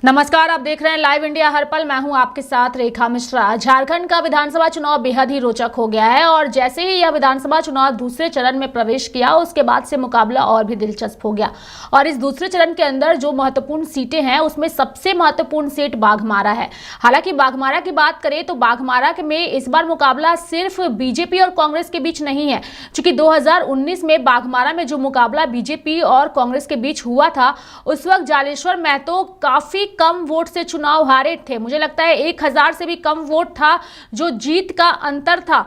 नमस्कार, आप देख रहे हैं लाइव इंडिया हर पल। मैं हूं आपके साथ रेखा मिश्रा। झारखंड का विधानसभा चुनाव बेहद ही रोचक हो गया है और जैसे ही यह विधानसभा चुनाव दूसरे चरण में प्रवेश किया उसके बाद से मुकाबला और भी दिलचस्प हो गया। और इस दूसरे चरण के अंदर जो महत्वपूर्ण सीटें हैं उसमें सबसे महत्वपूर्ण सीट बाघमारा है। हालांकि बाघमारा की बात करें तो बाघमारा में इस बार मुकाबला सिर्फ बीजेपी और कांग्रेस के बीच नहीं है, क्योंकि 2019 में बाघमारा में जो मुकाबला बीजेपी और कांग्रेस के बीच हुआ था उस वक्त जालेश्वर महतो काफी कम वोट से चुनाव हारे थे। मुझे लगता है 1000 से भी कम वोट था जो जीत का अंतर था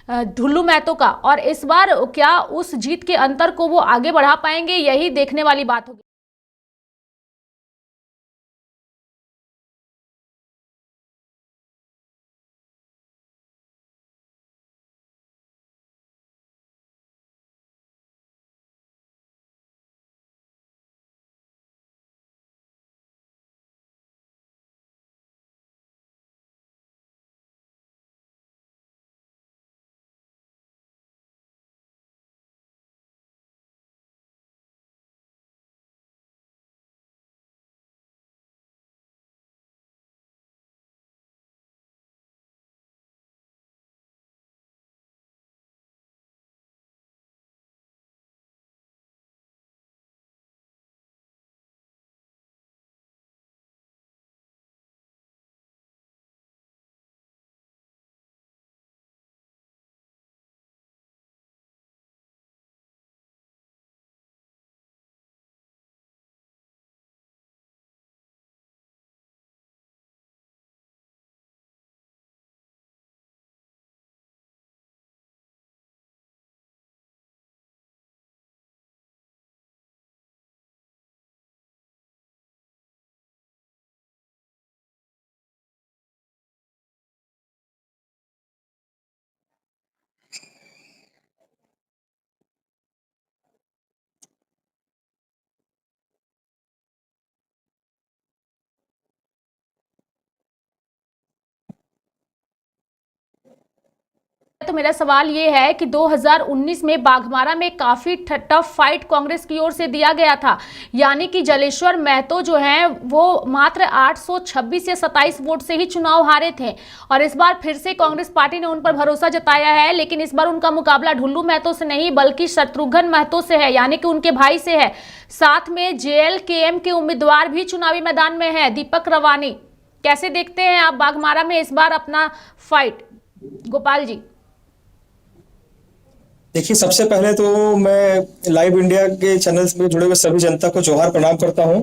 ढुल्लू महतो का। और इस बार क्या उस जीत के अंतर को वो आगे बढ़ा पाएंगे, यही देखने वाली बात होगी। तो मेरा सवाल ये है कि 2019 में बाघमारा में काफी टफ फाइट कांग्रेस की ओर से दिया गया था, यानी कि जलेश्वर महतो जो हैं वो मात्र 826 या 27 वोट से ही चुनाव हारे थे। और इस बार फिर से कांग्रेस पार्टी ने उन पर भरोसा जताया है, लेकिन इस बार उनका मुकाबला ढुल्लू महतो से नहीं बल्कि शत्रुघ्न महतो से है, यानी कि उनके भाई से है। साथ में जेएलकेएम के उम्मीदवार भी चुनावी मैदान में है, दीपक रवानी। कैसे देखते हैं आप बाघमारा में इस बार अपना फाइट, गोपाल जी? देखिए, सबसे पहले तो मैं लाइव इंडिया के चैनल्स में जुड़े हुए सभी जनता को जोहार प्रणाम करता हूं।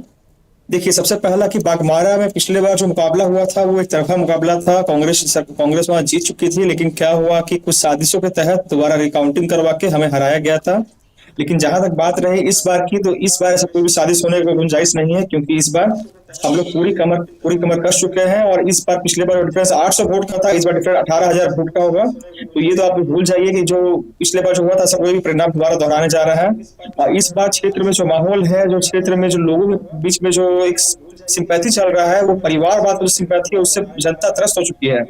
देखिए, सबसे पहला कि बाघमारा में पिछले बार जो मुकाबला हुआ था वो एक तरफा मुकाबला था। कांग्रेस वहां जीत चुकी थी, लेकिन क्या हुआ कि कुछ साजिशों के तहत दोबारा रिकाउंटिंग करवा के हमें हराया गया था। लेकिन जहां तक बात रही इस बार की, तो इस बार ऐसा कोई भी साजिश होने की गुंजाइश नहीं है, क्योंकि इस बार हम लोग पूरी कमर कस चुके हैं। और इस बार पिछले बार डिफरेंस 800 वोट का था, इस बार डिफरेंस 18,000 वोट का होगा। तो ये तो आप भूल जाइए कि जो पिछले बार जो हुआ था ऐसा कोई भी परिणाम दोबारा दोहराने जा रहा है। और इस बार क्षेत्र में जो माहौल है, जो क्षेत्र में जो लोगों के बीच में जो एक सिंपैथी चल रहा है, वो परिवारवाद जो सिंपैथी है उससे जनता त्रस्त हो चुकी है।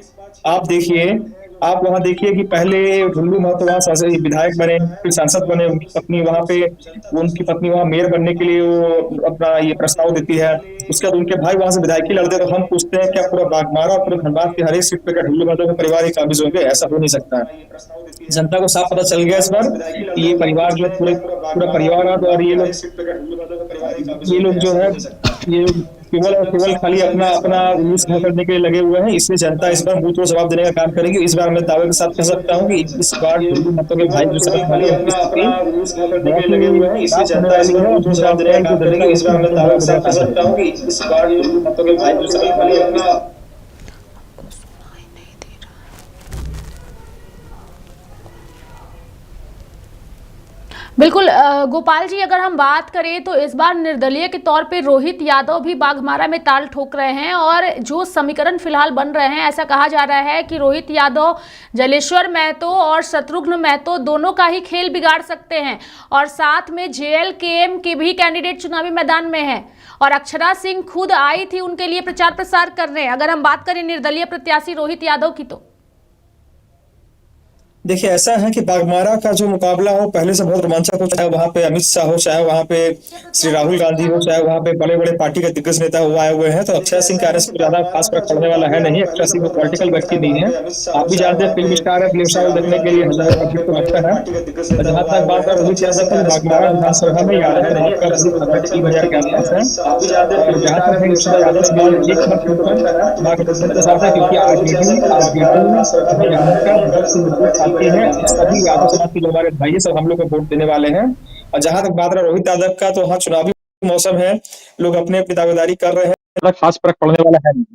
आप देखिए, आप वहां देखिए कि पहले ढुल्लू महतो वहां विधायक बने, फिर सांसद बने। उनकी पत्नी वहां मेयर बनने के लिए वो अपना ये प्रस्ताव देती है। उसके बाद उनके भाई वहां से विधायकी लड़ते। तो हम पूछते हैं, क्या पूरा बाघमारा और पूरे धनबाद की हर एक सीट पे क्या ढुल्लू महतो के परिवार ही काबिज होंगे? ऐसा हो नहीं सकता है। जनता को साफ पता चल गया इस बार कि ये परिवार जो पूरा परिवार है। और ये लोग जो है ये केवल और केवल खाली अपना अपना न्यूज करने के लिए लगे हुए हैं। इसलिए जनता इस बार मुंह तोड़ जवाब देने का काम करेगी। इस बार मैं दावे के साथ कह सकता हूँ कि इस बार ढुल्लू महतो के भाई जो शपथ वाली लगे हुए हैं, इसलिए जनता इस बार मुंह तोड़ जवाब देने का काम करेगी। इस बार मैं दावे के साथ कह सकता हूँ कि इस बार ढुल्लू महतो के भाई जो शपथ वाली बिल्कुल गोपाल जी, अगर हम बात करें तो इस बार निर्दलीय के तौर पे रोहित यादव भी बाघमारा में ताल ठोक रहे हैं। और जो समीकरण फिलहाल बन रहे हैं, ऐसा कहा जा रहा है कि रोहित यादव जलेश्वर महतो और शत्रुघ्न महतो दोनों का ही खेल बिगाड़ सकते हैं। और साथ में जेएलकेएम के भी कैंडिडेट चुनावी मैदान में है और अक्षरा सिंह खुद आई थी उनके लिए प्रचार प्रसार करने। अगर हम बात करें निर्दलीय प्रत्याशी रोहित यादव की, तो देखिए ऐसा है कि बाघमारा का जो मुकाबला हो पहले से बहुत रोमांचक हो, चाहे वहां पे अमित शाह हो, चाहे वहां पे श्री राहुल गांधी हो, चाहे वहां पे बड़े बड़े पार्टी के दिग्गज नेता हो आए हुए हैं, तो अक्षय सिंह के आने से ज्यादा खास फर्क पड़ने वाला है नहीं। अक्षय सिंह वो पॉलिटिकल व्यक्ति नहीं है। आप भी जानते हैं फिल्म स्टार है, फिल्म स्टार को देखने के लिए हजारों का भीड़ तो लगता है। और जहां तक बात है रोहित यादव की, बाघमारा विधानसभा में याद है आपका लगभग 3,000 के आसपास है। और जहां तक है निश्चित यादव सवाल एक मत छोड़कर महागठबंधन के साथ है, क्योंकि आरजेडी आरजेडी अभी यहाँ का बहुत सी मजबूत पार्टी है। सभी यादव समाज के जो हमारे भाई है, सब हम लोग को वोट देने वाले हैं। और जहां तक बात रहा रोहित यादव का, तो हाँ चुनावी मौसम है, लोग अपने अपनी दावेदारी कर रहे हैं, खास फर्क पड़ने वाला है नहीं।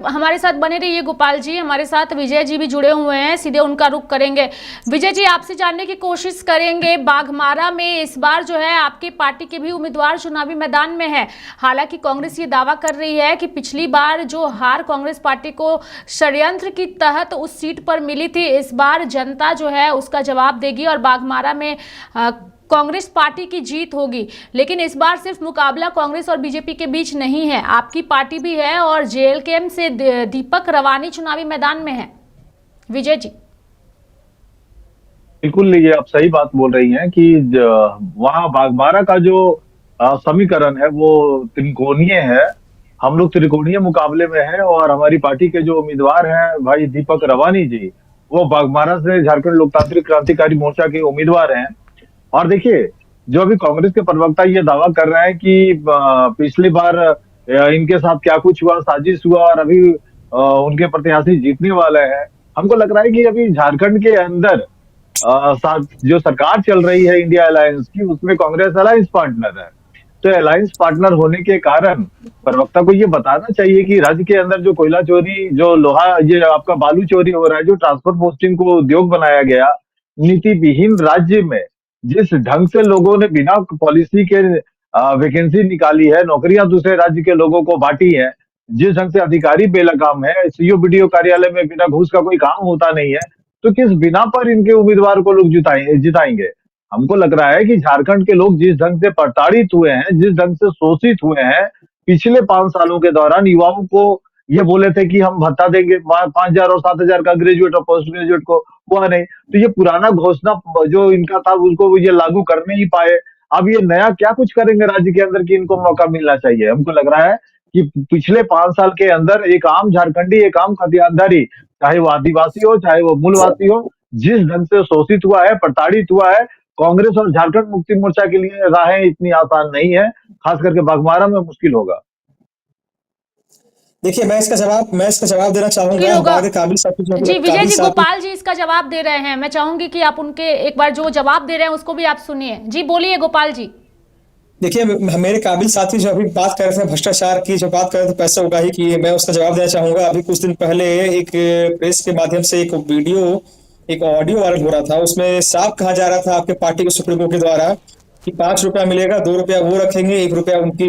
हमारे साथ बने रहिए गोपाल जी। हमारे साथ विजय जी भी जुड़े हुए हैं, सीधे उनका रुख करेंगे। विजय जी, आपसे जानने की कोशिश करेंगे, बाघमारा में इस बार जो है आपकी पार्टी के भी उम्मीदवार चुनावी मैदान में है। हालांकि कांग्रेस ये दावा कर रही है कि पिछली बार जो हार कांग्रेस पार्टी को षड्यंत्र के तहत उस सीट पर मिली थी, इस बार जनता जो है उसका जवाब देगी और बाघमारा में कांग्रेस पार्टी की जीत होगी। लेकिन इस बार सिर्फ मुकाबला कांग्रेस और बीजेपी के बीच नहीं है, आपकी पार्टी भी है और जेएलकेएम से दीपक रवानी चुनावी मैदान में है। विजय जी। बिल्कुल, ये आप सही बात बोल रही हैं कि वहां बागबारा का जो समीकरण है वो त्रिकोणीय है। हम लोग त्रिकोणीय मुकाबले में हैं और हमारी पार्टी के जो उम्मीदवार हैं भाई दीपक रवानी जी, वो बागबारा से झारखंड लोकतांत्रिक क्रांतिकारी मोर्चा के उम्मीदवार हैं। और देखिए, जो अभी कांग्रेस के प्रवक्ता ये दावा कर रहे हैं कि पिछली बार इनके साथ क्या कुछ हुआ, साजिश हुआ और अभी उनके प्रत्याशी जीतने वाले हैं। हमको लग रहा है कि अभी झारखंड के अंदर जो सरकार चल रही है इंडिया अलायंस की, उसमें कांग्रेस अलायंस पार्टनर है। तो अलायंस पार्टनर होने के कारण प्रवक्ता को ये बताना चाहिए कि राज्य के अंदर जो कोयला चोरी, जो लोहा, ये आपका बालू चोरी हो रहा है, जो ट्रांसपोर्ट पोस्टिंग को उद्योग बनाया गया, नीति विहीन राज्य में जिस ढंग से लोगों ने बिना पॉलिसी के वैकेंसी निकाली है, नौकरियां दूसरे राज्य के लोगों को बांटी है, जिस ढंग से अधिकारी बेलगाम है, सीओ बीडीओ कार्यालय में बिना घूस का कोई काम होता नहीं है, तो किस बिना पर इनके उम्मीदवार को लोग जिताएंगे। हमको लग रहा है कि झारखंड के लोग जिस ढंग से प्रताड़ित हुए हैं, जिस ढंग से शोषित हुए हैं, पिछले 5 सालों के दौरान युवाओं को ये बोले थे कि हम भत्ता देंगे 5,000 और 7,000 का, ग्रेजुएट और पोस्ट ग्रेजुएट को, हुआ नहीं। तो ये पुराना घोषणा जो इनका था उसको ये लागू कर नहीं पाए। अब ये नया क्या कुछ करेंगे राज्य के अंदर कि इनको मौका मिलना चाहिए। हमको लग रहा है कि पिछले 5 साल के अंदर एक आम झारखंडी, एक आम खतियानधारी, चाहे वो आदिवासी हो चाहे वो मूलवासी हो, जिस ढंग से शोषित हुआ है, प्रताड़ित हुआ है, कांग्रेस और झारखंड मुक्ति मोर्चा के लिए राहें इतनी आसान नहीं है, खास करके बाघमारा में मुश्किल होगा। देखिए मैं इसका जवाब देना मुश्किल चाहूंगा होगा हमारे काबिल साथी जो जी। विजय काबिल जी, साथी गोपाल जी इसका जवाब दे रहे हैं, मैं चाहूंगी कि आप उनके एक बार जो जवाब दे रहे हैं उसको भी आप सुनिए। जी बोलिए गोपाल जी। देखिए मेरे काबिल साथी जो अभी बात कर रहे थे भ्रष्टाचार की, जो बात कर रहे थे पैसे उगाही की, मैं उसका जवाब देना चाहूंगा। अभी कुछ दिन पहले एक प्रेस के माध्यम से एक ऑडियो वायरल हो रहा था, उसमें साफ कहा जा रहा था आपके पार्टी के सुप्रीमो के द्वारा कि 5 रुपया मिलेगा, 2 रुपया वो रखेंगे, 1 रुपया उनकी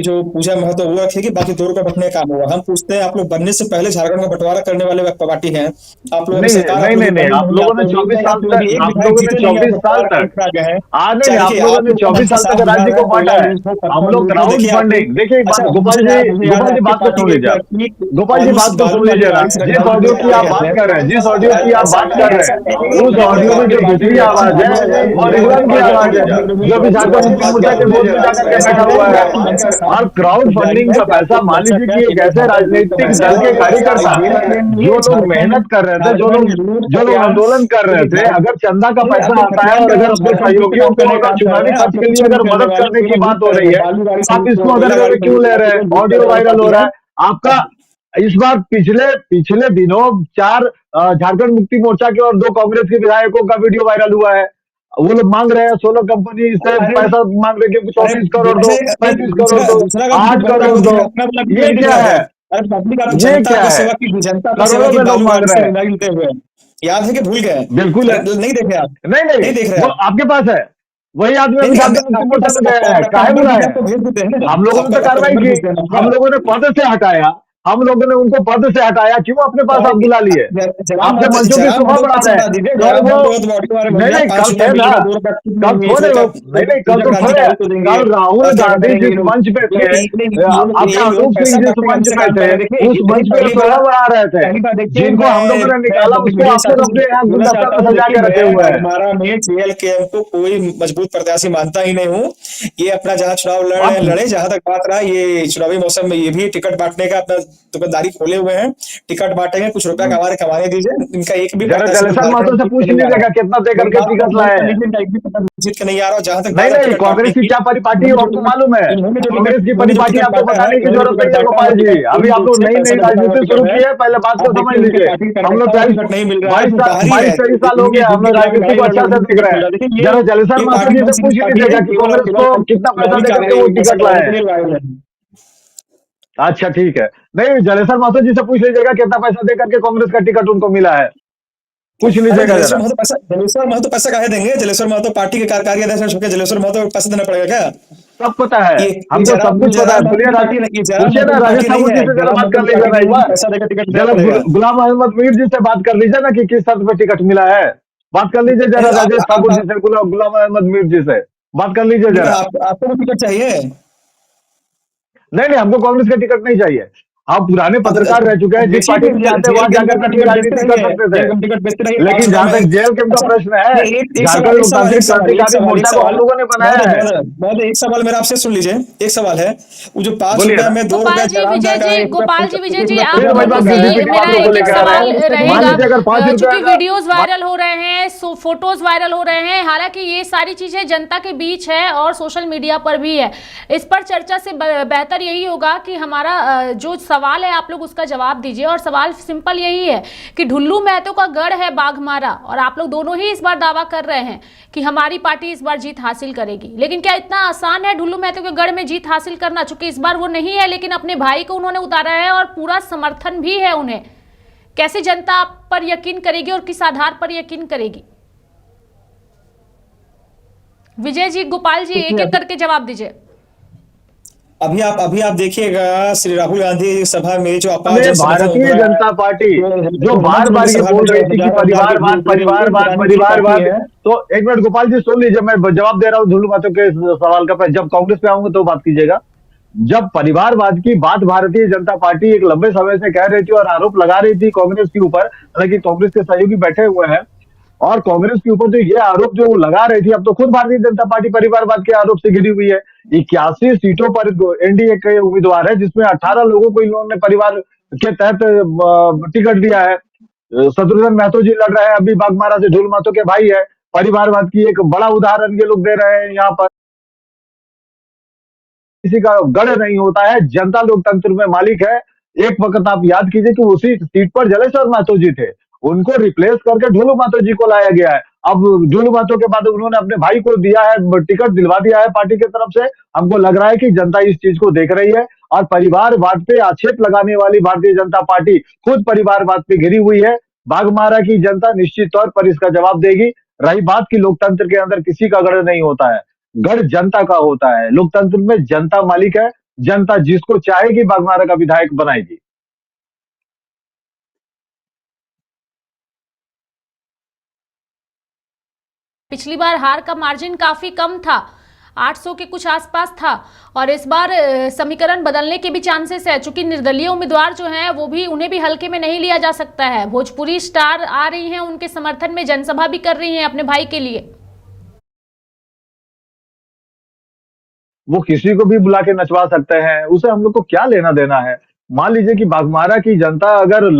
जो पूजा महत्व वो रखेगी, बाकी 2 रुपया बटने का काम होगा। हम पूछते हैं, आप लोग बनने से पहले झारखंड में बंटवारा करने वाले पार्टी हैं, आप लोगों की नहीं सरकार, नहीं आप नहीं लोग नहीं, बनी आप नहीं, लोगों आप ने लोग 24 नहीं, साल आप लोग तक अभी एक आप विधायक लोगों ने जीते नहीं, आप 24 लोग साल बंटवारा तक करके आ गए हैं। नहीं, चाहे आप देखिए लोगों आप ने लोग 24 साल तक भ्रष्टाचार राज्य बिहार को है, बांटा कोयला है। लूट हो, हम पत्थर लोग लूट हो, क्राउड देखिए आप लोग, फंडिंग, देखिए एक बात, अच्छा गोपाल मुझे जी, मुझे याद है आपकी बात तो पार्टी सुन के लीजिए आप। गोपाल जी ऑलमोस्ट बात तो बालू सुन लीजिए ना। बालू जिस बालू ऑडियो की आ आप गए बात थे। कर रहे हैं, जिस ऑडियो की आप ऐसा बात नहीं कर है, रहे ऐसा नहीं हैं, है उस कि मैं ऑडियो में आपकी जो पार्टी दूसरी में अच्छा आवाज है बालू वो बालू रिजवान की बालू आवाज है, जो अभी झारखंड मुक्ति मोर्चा के बोर्ड में जाकर के ऐसा बैठा नहीं हुआ है, है। आपकी मंशा साफ और क्राउड जाहिर फंडिंग है का कि पैसा, आपकी मान मंशा लीजिए क्या कि है एक कि मैं ऐसे झारखंड लूट राजनीतिक पैसा दल के कार्यकर्ता, झारखंड जो में लोग मेहनत कर रहे थे, झारखंड लूट जो लोग खतियान आंदोलन कर रहे देखिए थे, अगर चंदा का आप पैसा लोग आता है खतियान और कर रहे अगर हैं, अपने झारखंड लूट के सहयोगियों काम को करने का अगर काम कर चुनावी रहे हैं। आप खर्च लोग के कुछ लिए नहीं अगर करने मदद वाले, करने की केवल लूट बात हो कर रहे रही हैं। है, बालू गाड़ी तो से आप लूट हो, इसको कोयला अदर वे गाड़ी में से क्यों लूट ले हो, रहे हैं। केवल लूट ऑडियो करने वाली वायरल हो पार्टी रहा है। है आपका। इस बार पिछले पिछले दिनों 4 झारखंड मुक्ति मोर्चा के और 2 कांग्रेस के विधायकों का वीडियो वायरल हुआ है। वो लोग मांग रहे हैं, 16 कंपनी से अरे पैसा मांग रहे हैं कि अरे 34 करोड़ दो, जैसे एक 35 करोड़ दूसरा दो, दूसरा का वीडियो 8 बन रहा है, करोड़ वो दिख दो। रहा है, अपना वाला वीडियो ये नहीं दिख क्या रहा है, क्या? अरे पब्लिक आपने ये जनता क्या आपने है। सेवा की, जनता आपने सेवा करोड़ों की में लोग बालू मांग गाड़ी रहे से हैं। गाड़ी लेते हुए। याद है कि भूल गए? बिल्कुल है। नहीं देखे आप? नहीं नहीं, नहीं देख रहे वो आप? आपके पास है, वही आदमी नहीं अभी नहीं, झारखंड मुक्ति आपके मोर्चा पास में गया है, आपका काहे नंबर बुलाए भेजे, हैं। आपको भेज देते हैं ना, हम लोगों ने तो आपका कार्रवाई नंबर की, भेज देना हम होगा। लोगों ने पद से हटाया, हम लोगों ने उनको पद से हटाया, क्यों अपने पास आप बुला लिए? आपके मंचों की शोभा बढ़ा रहे हैं। कल वो नहीं नहीं कल थे ना, कल थोड़े वो नहीं नहीं कल तो थोड़े, कल राहुल गांधी जिस मंच पे थे, अपने अनूप सिंह जिस मंच पे थे, उस मंच पे शोभा बढ़ा रहे थे। जिनको हम लोगों ने निकाला उसको आप लोग अपने यहाँ गुलदस्ता में सजा के रखे हुए हैं। हमारा में जेएलकेएम को कोई मजबूत प्रत्याशी मानता ही नहीं हूँ। ये अपना जहाँ चुनाव लड़े, जहां तक बात रहा, ये चुनावी मौसम में ये भी टिकट बांटने का अपना दुकानदारी खोले हुए हैं, टिकट बांटेंगे, कुछ रुपया कमाने दीजिए। इनका एक भी जलेसर महतो से पूछ लीजिएगा कितना दे करके टिकट लाए हैं। जीत के नहीं आ रहा, जहां तक नहीं कांग्रेस की क्या परिपाटी है आपको मालूम है? कांग्रेस की परिपाटी आपको बताने की जरूरत नहीं है गोपाल जी। अभी आप लोग नई नई राजनीति शुरू की है, पहले बात को समझ लीजिए। हम लोग 22-23 साल हो गया, हम लोग राजनीति को अच्छा से देख रहे हैं। जरा जलेसर महतो जी से पूछ लीजिएगा कि कांग्रेस को कितना पैसा दे करके वो टिकट लाए हैं। अच्छा ठीक है, नहीं जलेसर महतो जी से पूछ लीजिएगा कितना पैसा दे करके कांग्रेस का टिकट उनको मिला है, पूछ लीजिएगा। जलेसर महतो पैसा काहे देंगे? जलेसर महतो पार्टी के कार्यकारी अध्यक्ष है, जलेसर महतो पैसा देना पड़ेगा क्या? सब पता है, हमको सब कुछ पता है। पूछिए ना राजेश ठाकुर जी से जरा बात कर लीजिए ना, एक बार गुलाम मोहम्मद मीर जी से बात कर लीजिए ना कि किस शर्त पे टिकट मिला है। बात कर लीजिए जरा राजेश ठाकुर जी से, गुलाम मोहम्मद मीर जी से बात कर लीजिए जरा। आपको टिकट चाहिए? नहीं हमको कांग्रेस का टिकट नहीं चाहिए। आप पुराने पत्रकार रह चुके हैं, जिस पार्टी में जाते हैं वहां जाकर के राजनीति कर सकते थे। लेकिन जहां तक जेएलकेएम का प्रश्न है, झारखंड लोकतांत्रिक क्रांतिकारी मोर्चा को हम लोगों ने बनाया है। बहुत एक सवाल मेरा आपसे सुन लीजिए, एक सवाल है, वो जो 5 रुपए में 2 गोपाल जी विजय जी आप लोगों से मेरा एक सवाल रहेगा। चूंकि वीडियोस वायरल हो रहे हैं, फोटोज वायरल हो रहे हैं, हालांकि ये सारी चीजें जनता के बीच है और सोशल मीडिया पर भी है, इस पर चर्चा से बेहतर यही होगा कि हमारा जो सवाल है आप लोग उसका जवाब दीजिए। और सवाल सिंपल यही है कि ढुल्लू महतो का गढ़ है बाघमारा, और आप लोग दोनों ही इस बार दावा कर रहे हैं कि हमारी पार्टी इस बार जीत हासिल करेगी, लेकिन क्या इतना आसान है ढुल्लू महतो के गढ़ में जीत हासिल करना? चूंकि इस बार वो नहीं है, लेकिन अपने भाई को उन्होंने उतारा है और पूरा समर्थन भी है उन्हें। कैसे जनता आप पर यकीन करेगी और किस आधार पर यकीन करेगी? विजय जी, गोपाल जी, एक एक करके जवाब दीजिए। अभी आप देखिएगा श्री राहुल गांधी सभा में जो भारतीय जनता पार्टी जो बार बार ये बोल रही थी कि परिवारवाद, तो एक मिनट गोपाल जी सुन लीजिए, मैं जवाब दे रहा हूँ ढुल्लू महतो के सवाल का। जब कांग्रेस पे आऊंगा तो बात कीजिएगा। जब परिवारवाद की बात भारतीय जनता पार्टी एक लंबे समय से कह रही थी और आरोप लगा रही थी कांग्रेस के ऊपर, हालांकि कांग्रेस के सहयोगी बैठे हुए हैं, और कांग्रेस के ऊपर जो ये आरोप जो लगा रही थी, अब तो खुद भारतीय जनता पार्टी परिवारवाद के आरोप से घिरी हुई है। 81 सीटों पर एनडीए के उम्मीदवार है, जिसमें 18 लोगों को इन्होंने परिवार के तहत टिकट दिया है। शत्रुघ्न महतो जी लड़ रहे हैं अभी बाघमारा से, ढुल्लू महतो के भाई है। परिवारवाद की एक बड़ा उदाहरण ये लोग दे रहे हैं। यहाँ पर किसी का गढ़ नहीं होता है, जनता लोकतंत्र में मालिक है। एक वक्त आप याद कीजिए कि उसी सीट पर जलेसर महतो जी थे, उनको रिप्लेस करके ढुल्लू महतो जी को लाया गया है। अब ढुल्लू महतो के बाद उन्होंने अपने भाई को दिया है, टिकट दिलवा दिया है पार्टी की तरफ से। हमको लग रहा है कि जनता इस चीज को देख रही है, और परिवारवाद पे आक्षेप लगाने वाली भारतीय जनता पार्टी खुद परिवारवाद पे घिरी हुई है। बाघमारा की जनता निश्चित तौर पर इसका जवाब देगी। रही बात की लोकतंत्र के अंदर किसी का गढ़ नहीं होता है, गढ़ जनता का होता है। लोकतंत्र में जनता मालिक है, जनता जिसको चाहेगी बाघमारा का विधायक बनाएगी। पिछली बार हार का मार्जिन काफी कम था, 800 के कुछ आसपास था, और इस बार समीकरण बदलने के भी चांसेस है। चूंकि निर्दलीय उम्मीदवार जो हैं वो भी, उन्हें भी हल्के में नहीं लिया जा सकता है। भोजपुरी स्टार आ रही हैं, उनके समर्थन में जनसभा भी कर रही हैं अपने भाई के लिए। वो किसी को भी बुला के नचवा सकते हैं, उसे हम लोग को क्या लेना देना है। मान लीजिए कि बाघमारा की जनता अगर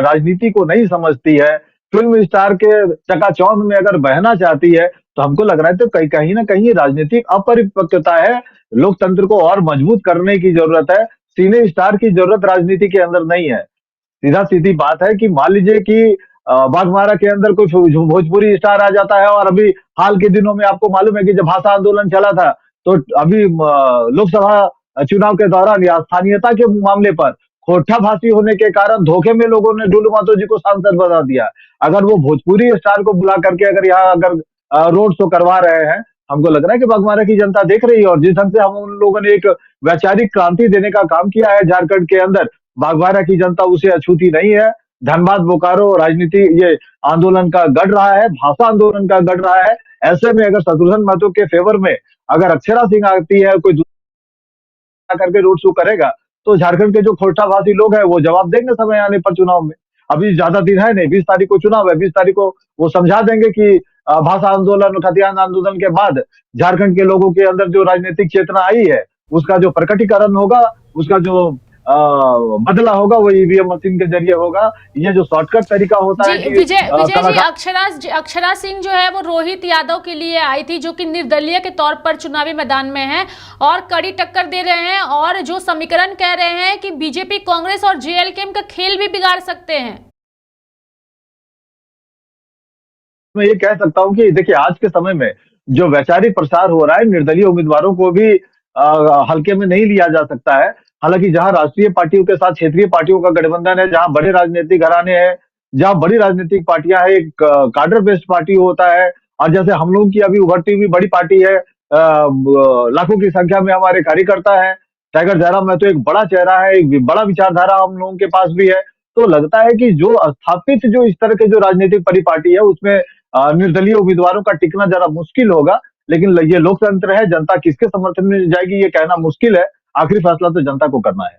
राजनीति को नहीं समझती है, फिल्म स्टार के चकाचौंध में अगर बहना चाहती है, तो हमको लग रहा है तो कहीं ना कहीं राजनीतिक अपरिपक्वता है। लोकतंत्र को और मजबूत करने की जरूरत है, सिने स्टार की जरूरत राजनीति के अंदर नहीं है। सीधा सीधी बात है कि मान लीजिए कि बाघमारा के अंदर कोई भोजपुरी स्टार आ जाता है, और अभी हाल के दिनों में आपको मालूम है कि जब भाषा आंदोलन चला था, तो अभी लोकसभा चुनाव के दौरान या स्थानीयता के मामले पर खोटाभाषी होने के कारण धोखे में लोगों ने ढुल्लू महतो जी को सांसद बना दिया। अगर वो भोजपुरी स्टार को बुला करके अगर यहाँ अगर रोड शो करवा रहे हैं, हमको लग रहा है कि बाघमारा की जनता देख रही है। और जिस ढंग से हम उन लोगों ने एक वैचारिक क्रांति देने का काम किया है झारखंड के अंदर, बागबाहरा की जनता उसे अछूती नहीं है। धनबाद बोकारो राजनीति ये आंदोलन का गढ़ रहा है, भाषा आंदोलन का गढ़ रहा है। ऐसे में अगर शत्रुघ्न महतो के फेवर में अगर अक्षरा सिंह आती है, कोई करके रोड शो करेगा, तो झारखंड के जो खोरठाभाषी लोग हैं वो जवाब देंगे समय आने पर चुनाव में। अभी ज्यादा दिन है नहीं, 20 तारीख को चुनाव है, 20 तारीख को वो समझा देंगे कि भाषा आंदोलन, खतियान आंदोलन के बाद झारखंड के लोगों के अंदर जो राजनीतिक चेतना आई है, उसका जो प्रकटीकरण होगा, उसका जो बदला होगा, वो ईवीएम मशीन के जरिए होगा। ये जो शॉर्टकट तरीका होता है जी कि विजय जी, अक्षरा सिंह जो है वो रोहित यादव के लिए आई थी, जो कि निर्दलीय के तौर पर चुनावी मैदान में है और कड़ी टक्कर दे रहे हैं, और जो समीकरण कह रहे हैं कि बीजेपी, कांग्रेस और जेएलके का खेल भी बिगाड़ सकते हैं। मैं ये कह सकता हूं कि देखिए, आज के समय में जो वैचारिक प्रसार हो रहा है, निर्दलीय उम्मीदवारों को भी हल्के में नहीं लिया जा सकता है। हालांकि जहां राष्ट्रीय पार्टियों के साथ क्षेत्रीय पार्टियों का गठबंधन है, जहां बड़े राजनीतिक घराने हैं, जहां बड़ी राजनीतिक पार्टियां हैं, एक कार्डर बेस्ड पार्टी होता है। और जैसे हम लोगों की अभी उभरती हुई बड़ी पार्टी है, लाखों की संख्या में हमारे कार्यकर्ता है, टाइगर जयराम महतो एक बड़ा चेहरा है, एक बड़ा विचारधारा हम लोगों के पास भी है। तो लगता है कि जो स्थापित जो इस तरह के जो राजनीतिक परिपाटी है, उसमें निर्दलीय उम्मीदवारों का टिकना जरा मुश्किल होगा। लेकिन ये लोकतंत्र है, जनता किसके समर्थन में जाएगी ये कहना मुश्किल है। आखिरी फैसला तो जनता को करना है।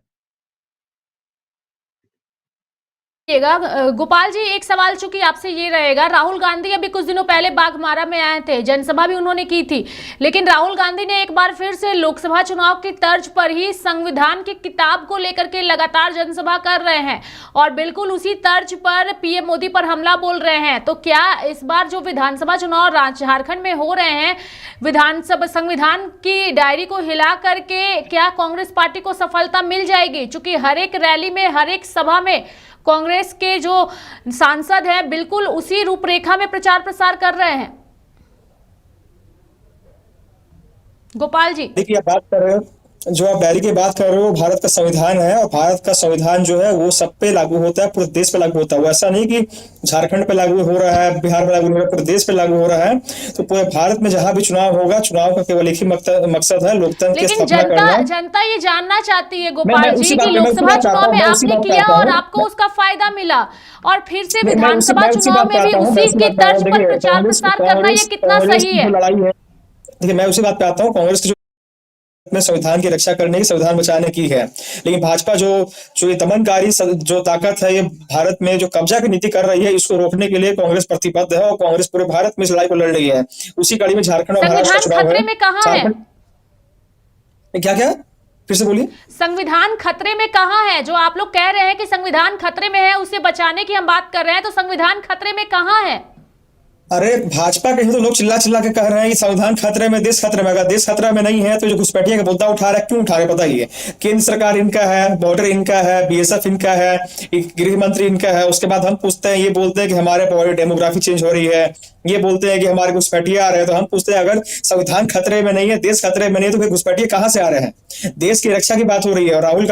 गोपाल जी, एक सवाल चूंकि आपसे ये रहेगा, राहुल गांधी अभी कुछ दिनों पहले बाघमारा में आए थे, जनसभा भी उन्होंने की थी, लेकिन राहुल गांधी ने एक बार फिर से लोकसभा चुनाव की तर्ज पर ही संविधान की किताब को लेकर के लगातार जनसभा कर रहे हैं और बिल्कुल उसी तर्ज पर पीएम मोदी पर हमला बोल रहे हैं। तो क्या इस बार जो विधानसभा चुनाव झारखंड में हो रहे हैं, विधानसभा संविधान की डायरी को हिला करके क्या कांग्रेस पार्टी को सफलता मिल जाएगी? चूंकि हर एक रैली में, हर एक सभा में कांग्रेस के जो सांसद हैं बिल्कुल उसी रूपरेखा में प्रचार प्रसार कर रहे हैं। गोपाल जी, देखिए, आप बात कर रहे हो, जो आप डायरी की बात कर रहे हो, भारत का संविधान है और भारत का संविधान जो है वो सब पे लागू होता है, पूरे देश पे लागू होता है। वो ऐसा नहीं कि झारखंड पे लागू हो रहा है, बिहार में लागू हो रहा है, पूरे देश पे लागू हो रहा है। तो पूरे भारत में जहां भी चुनाव होगा, चुनाव का केवल एक ही मकसद है, लोकतंत्र की स्थापना करना। जनता ये जानना चाहती है गोपाल जी कि लोकसभा चुनाव में आपने किया और आपको उसका फायदा मिला, और फिर से विधानसभा चुनाव में भी उसी की तर्ज पर प्रचार प्रसार करना, ये कितना सही है? देखिए, मैं उसी बात पे आता हूँ। कांग्रेस की में संविधान की रक्षा करने की, संविधान बचाने की है, लेकिन भाजपा जो ये दमनकारी जो ताकत है, ये भारत में जो कब्जा की नीति कर रही है, इसको रोकने के लिए कांग्रेस प्रतिबद्ध है और कांग्रेस पूरे भारत में इस लड़ाई को लड़ रही है। उसी कड़ी में झारखंड और महाराष्ट्र चुनाव खतरे में कहां है? क्या फिर से बोलिए। संविधान खतरे में कहां है? जो आप लोग कह रहे हैं कि संविधान खतरे में है, उसे बचाने की हम बात कर रहे हैं, तो संविधान खतरे में कहां है? अरे, भाजपा के ही तो लोग चिल्ला चिल्ला के कह रहे हैं कि संविधान खतरे में, देश खतरे में। अगर देश खतरा में नहीं है तो जो घुसपैठिया का मुद्दा उठा रहा है, क्यों उठा रहे पता ही है। केंद्र सरकार इनका है, बॉर्डर इनका है, बीएसएफ इनका है, गृह मंत्री इनका है। उसके बाद हम पूछते हैं, ये बोलते हैं कि हमारे बॉर्डर डेमोग्राफी चेंज हो रही है, ये बोलते हैं कि हमारे घुसपैठिया आ रहे हैं। तो हम पूछते हैं, अगर संविधान खतरे में नहीं है, देश खतरे में नहीं है, तो फिर घुसपैठिया कहां से आ रहे हैं? देश की रक्षा की बात हो रही है। और राहुल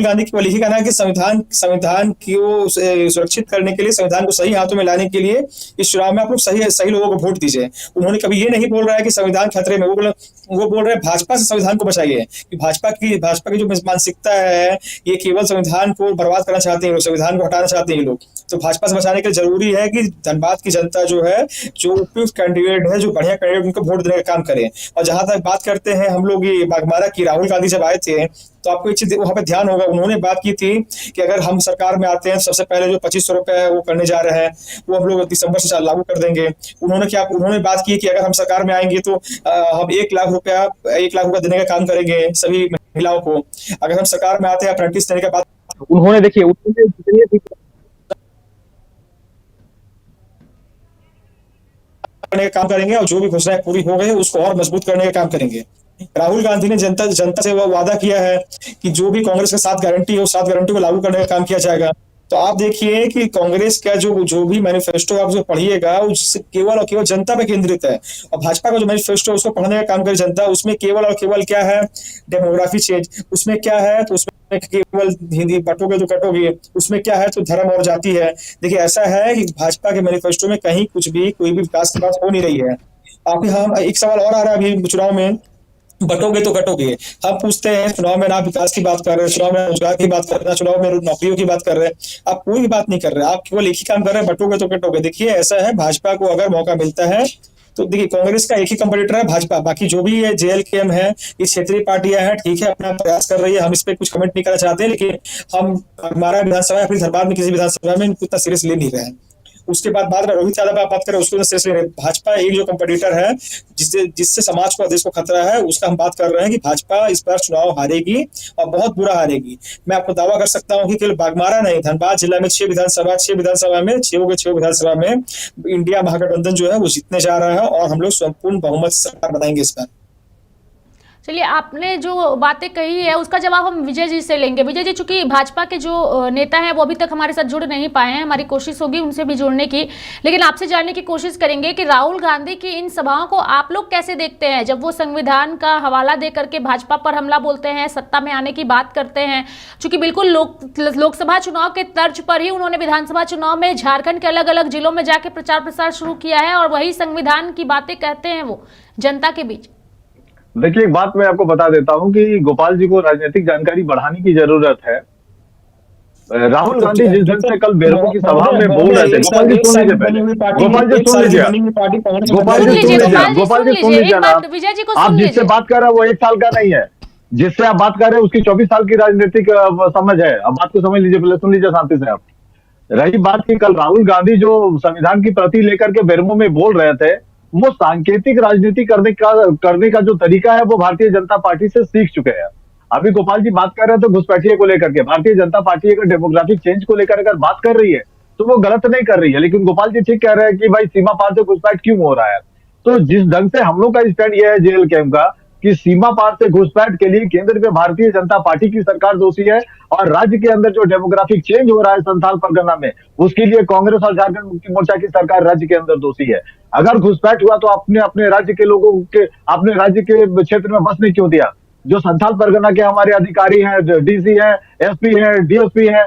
गांधी की यही कहना है कि संविधान को सुरक्षित करने के लिए, संविधान को सही हाथों में लाने के लिए इस चुनाव में आप लोग सही लोगों को वोट दीजिए। उन्होंने कभी ये नहीं बोल रहा है कि संविधान खतरे में, वो बोल रहे हैं भाजपा से संविधान को बचाइए। कि भाजपा की जो मानसिकता है, ये केवल संविधान को बर्बाद करना चाहते हैं लोग, संविधान को हटाना चाहते हैं लोग। तो भाजपा से बचाने के लिए जरूरी है कि धनबाद की जनता जो है, जो उपयुक्त कैंडिडेट है, जो बढ़िया कैंडिडेट, उनको वोट देने का काम करें। और जहां तक बात करते हैं हम लोग ये बाघमारा की, राहुल गांधी जब आए थे तो आपको एक चीज वहां पे ध्यान होगा, उन्होंने बात की थी कि अगर हम सरकार में आते हैं, सबसे पहले जो 2500 रुपए वो करने जा रहे हैं, वो हम लोग दिसंबर से लागू कर देंगे। उन्होंने बात की कि अगर हम सरकार में आएंगे तो हम 1 लाख रुपया देने का काम करेंगे सभी महिलाओं को। अगर हम सरकार में आते हैं, अप्रेंटिस देने का बात उन्होंने, देखिए, करने का काम करेंगे और जो भी घोषणाएं पूरी हो गई उसको और मजबूत करने का काम करेंगे। राहुल गांधी ने जनता से वो वादा किया है कि जो भी कांग्रेस का 7 गारंटी है, उस 7 गारंटी को लागू करने का काम किया जाएगा। तो आप देखिए कि कांग्रेस का जो भी मैनिफेस्टो आप जो पढ़िएगा, केवल और केवल जनता पे केंद्रित है। और भाजपा का जो मैनिफेस्टो उसको पढ़ने का काम करे जनता, उसमें केवल और केवल क्या है, डेमोग्राफी चेंज। उसमें क्या है, तो उसमें केवल हिंदी बटोगे तो कटोगे। उसमें क्या है, तो धर्म और जाति है। देखिए, ऐसा है कि भाजपा के मैनिफेस्टो में कहीं कोई भी विकास की बात हो नहीं रही है। आप यहाँ एक सवाल और आ रहा है अभी चुनाव में बटोगे तो कटोगे। हम पूछते हैं चुनाव में ना विकास की बात कर रहे हैं, चुनाव में रोजगार की बात कर रहे हैं, चुनाव में नौकरियों की बात कर रहे हैं, आप कोई भी बात नहीं कर रहे, आप केवल एक ही काम कर रहे हैं, बटोगे तो कटोगे। देखिए ऐसा है, भाजपा को अगर मौका मिलता है तो देखिए कांग्रेस का एक ही कंपटीटर है भाजपा, बाकी जो भी है जेएलकेएम है, ये क्षेत्रीय पार्टियां हैं, ठीक है अपना प्रयास कर रही है, हम इस पे कुछ कमेंट नहीं करना चाहते, लेकिन हम हमारा विधानसभा या फिर धनबाद में किसी विधानसभा में इनको इतना सीरियस ले नहीं रहे हैं। उसके बाद बात रोहित यादव की बात करें, उसको सीरियस ले रहे हैं। भाजपा एक जो कंपटीटर है जिससे जिससे समाज को देश को खतरा है, उसका हम बात कर रहे हैं कि भाजपा इस बार चुनाव हारेगी और बहुत बुरा हारेगी। मैं आपको दावा कर सकता हूं कि केवल बागमारा नहीं, धनबाद जिला में 6 विधानसभा में 6 विधानसभा में इंडिया महागठबंधन जो है वो जीतने जा रहा है और हम लोग संपूर्ण बहुमत से सरकार बनाएंगे इस बार। चलिए, आपने जो बातें कही है उसका जवाब हम विजय जी से लेंगे। विजय जी, चूंकि भाजपा के जो नेता हैं वो अभी तक हमारे साथ जुड़ नहीं पाए हैं, हमारी कोशिश होगी उनसे भी जुड़ने की, लेकिन आपसे जानने की कोशिश करेंगे कि राहुल गांधी की इन सभाओं को आप लोग कैसे देखते हैं, जब वो संविधान का हवाला दे करके भाजपा पर हमला बोलते हैं, सत्ता में आने की बात करते हैं। चूंकि बिल्कुल लोकसभा चुनाव के तर्ज पर ही उन्होंने विधानसभा चुनाव में झारखंड के अलग अलग जिलों में जाके प्रचार प्रसार शुरू किया है और वही संविधान की बातें कहते हैं वो जनता के बीच। देखिए, एक बात मैं आपको बता देता हूं कि गोपाल जी को राजनीतिक जानकारी बढ़ाने की जरूरत है। राहुल गांधी जिस दिन से कल बेरमो की सभा में बोल रहे थे, गोपाल जी सुन लीजिए पहले, गोपाल जी सुन लीजिए, गोपाल जी सुन लीजिए, गोपाल जी सुन लीजिए ना, विजय जी को आप सुन जिससे लीजिए। बात कर रहे हैं वो 1 साल का नहीं है, जिससे आप बात कर रहे हैं उसकी 24 साल की राजनीतिक समझ है। अब बात को समझ लीजिए, पहले सुन लीजिए शांति से आप। रही बात की कल राहुल गांधी जो संविधान की प्रति लेकर के बेरमो में बोल रहे थे, वो सांकेतिक राजनीति करने का जो तरीका है वो भारतीय जनता पार्टी से सीख चुके हैं। अभी गोपाल जी बात कर रहे हैं तो घुसपैठिए को लेकर के, भारतीय जनता पार्टी अगर डेमोग्राफिक चेंज को लेकर अगर बात कर रही है तो वो गलत नहीं कर रही है, लेकिन गोपाल जी ठीक कह रहे हैं कि भाई सीमा पार से घुसपैठ क्यों हो रहा है। तो जिस ढंग से हम लोग का स्टैंड यह है जेएलकेएम का कि सीमा पार से घुसपैठ के लिए केंद्र में भारतीय जनता पार्टी की सरकार दोषी है और राज्य के अंदर जो डेमोग्राफिक चेंज हो रहा है संथाल परगना में, उसके लिए कांग्रेस और झारखंड मुक्ति मोर्चा की सरकार राज्य के अंदर दोषी है। अगर घुसपैठ हुआ तो अपने अपने राज्य के लोगों के अपने राज्य के क्षेत्र में बसने क्यों दिया। जो संथाल परगना के हमारे अधिकारी हैं, डीसी हैं, एसपी हैं, डीएसपी हैं,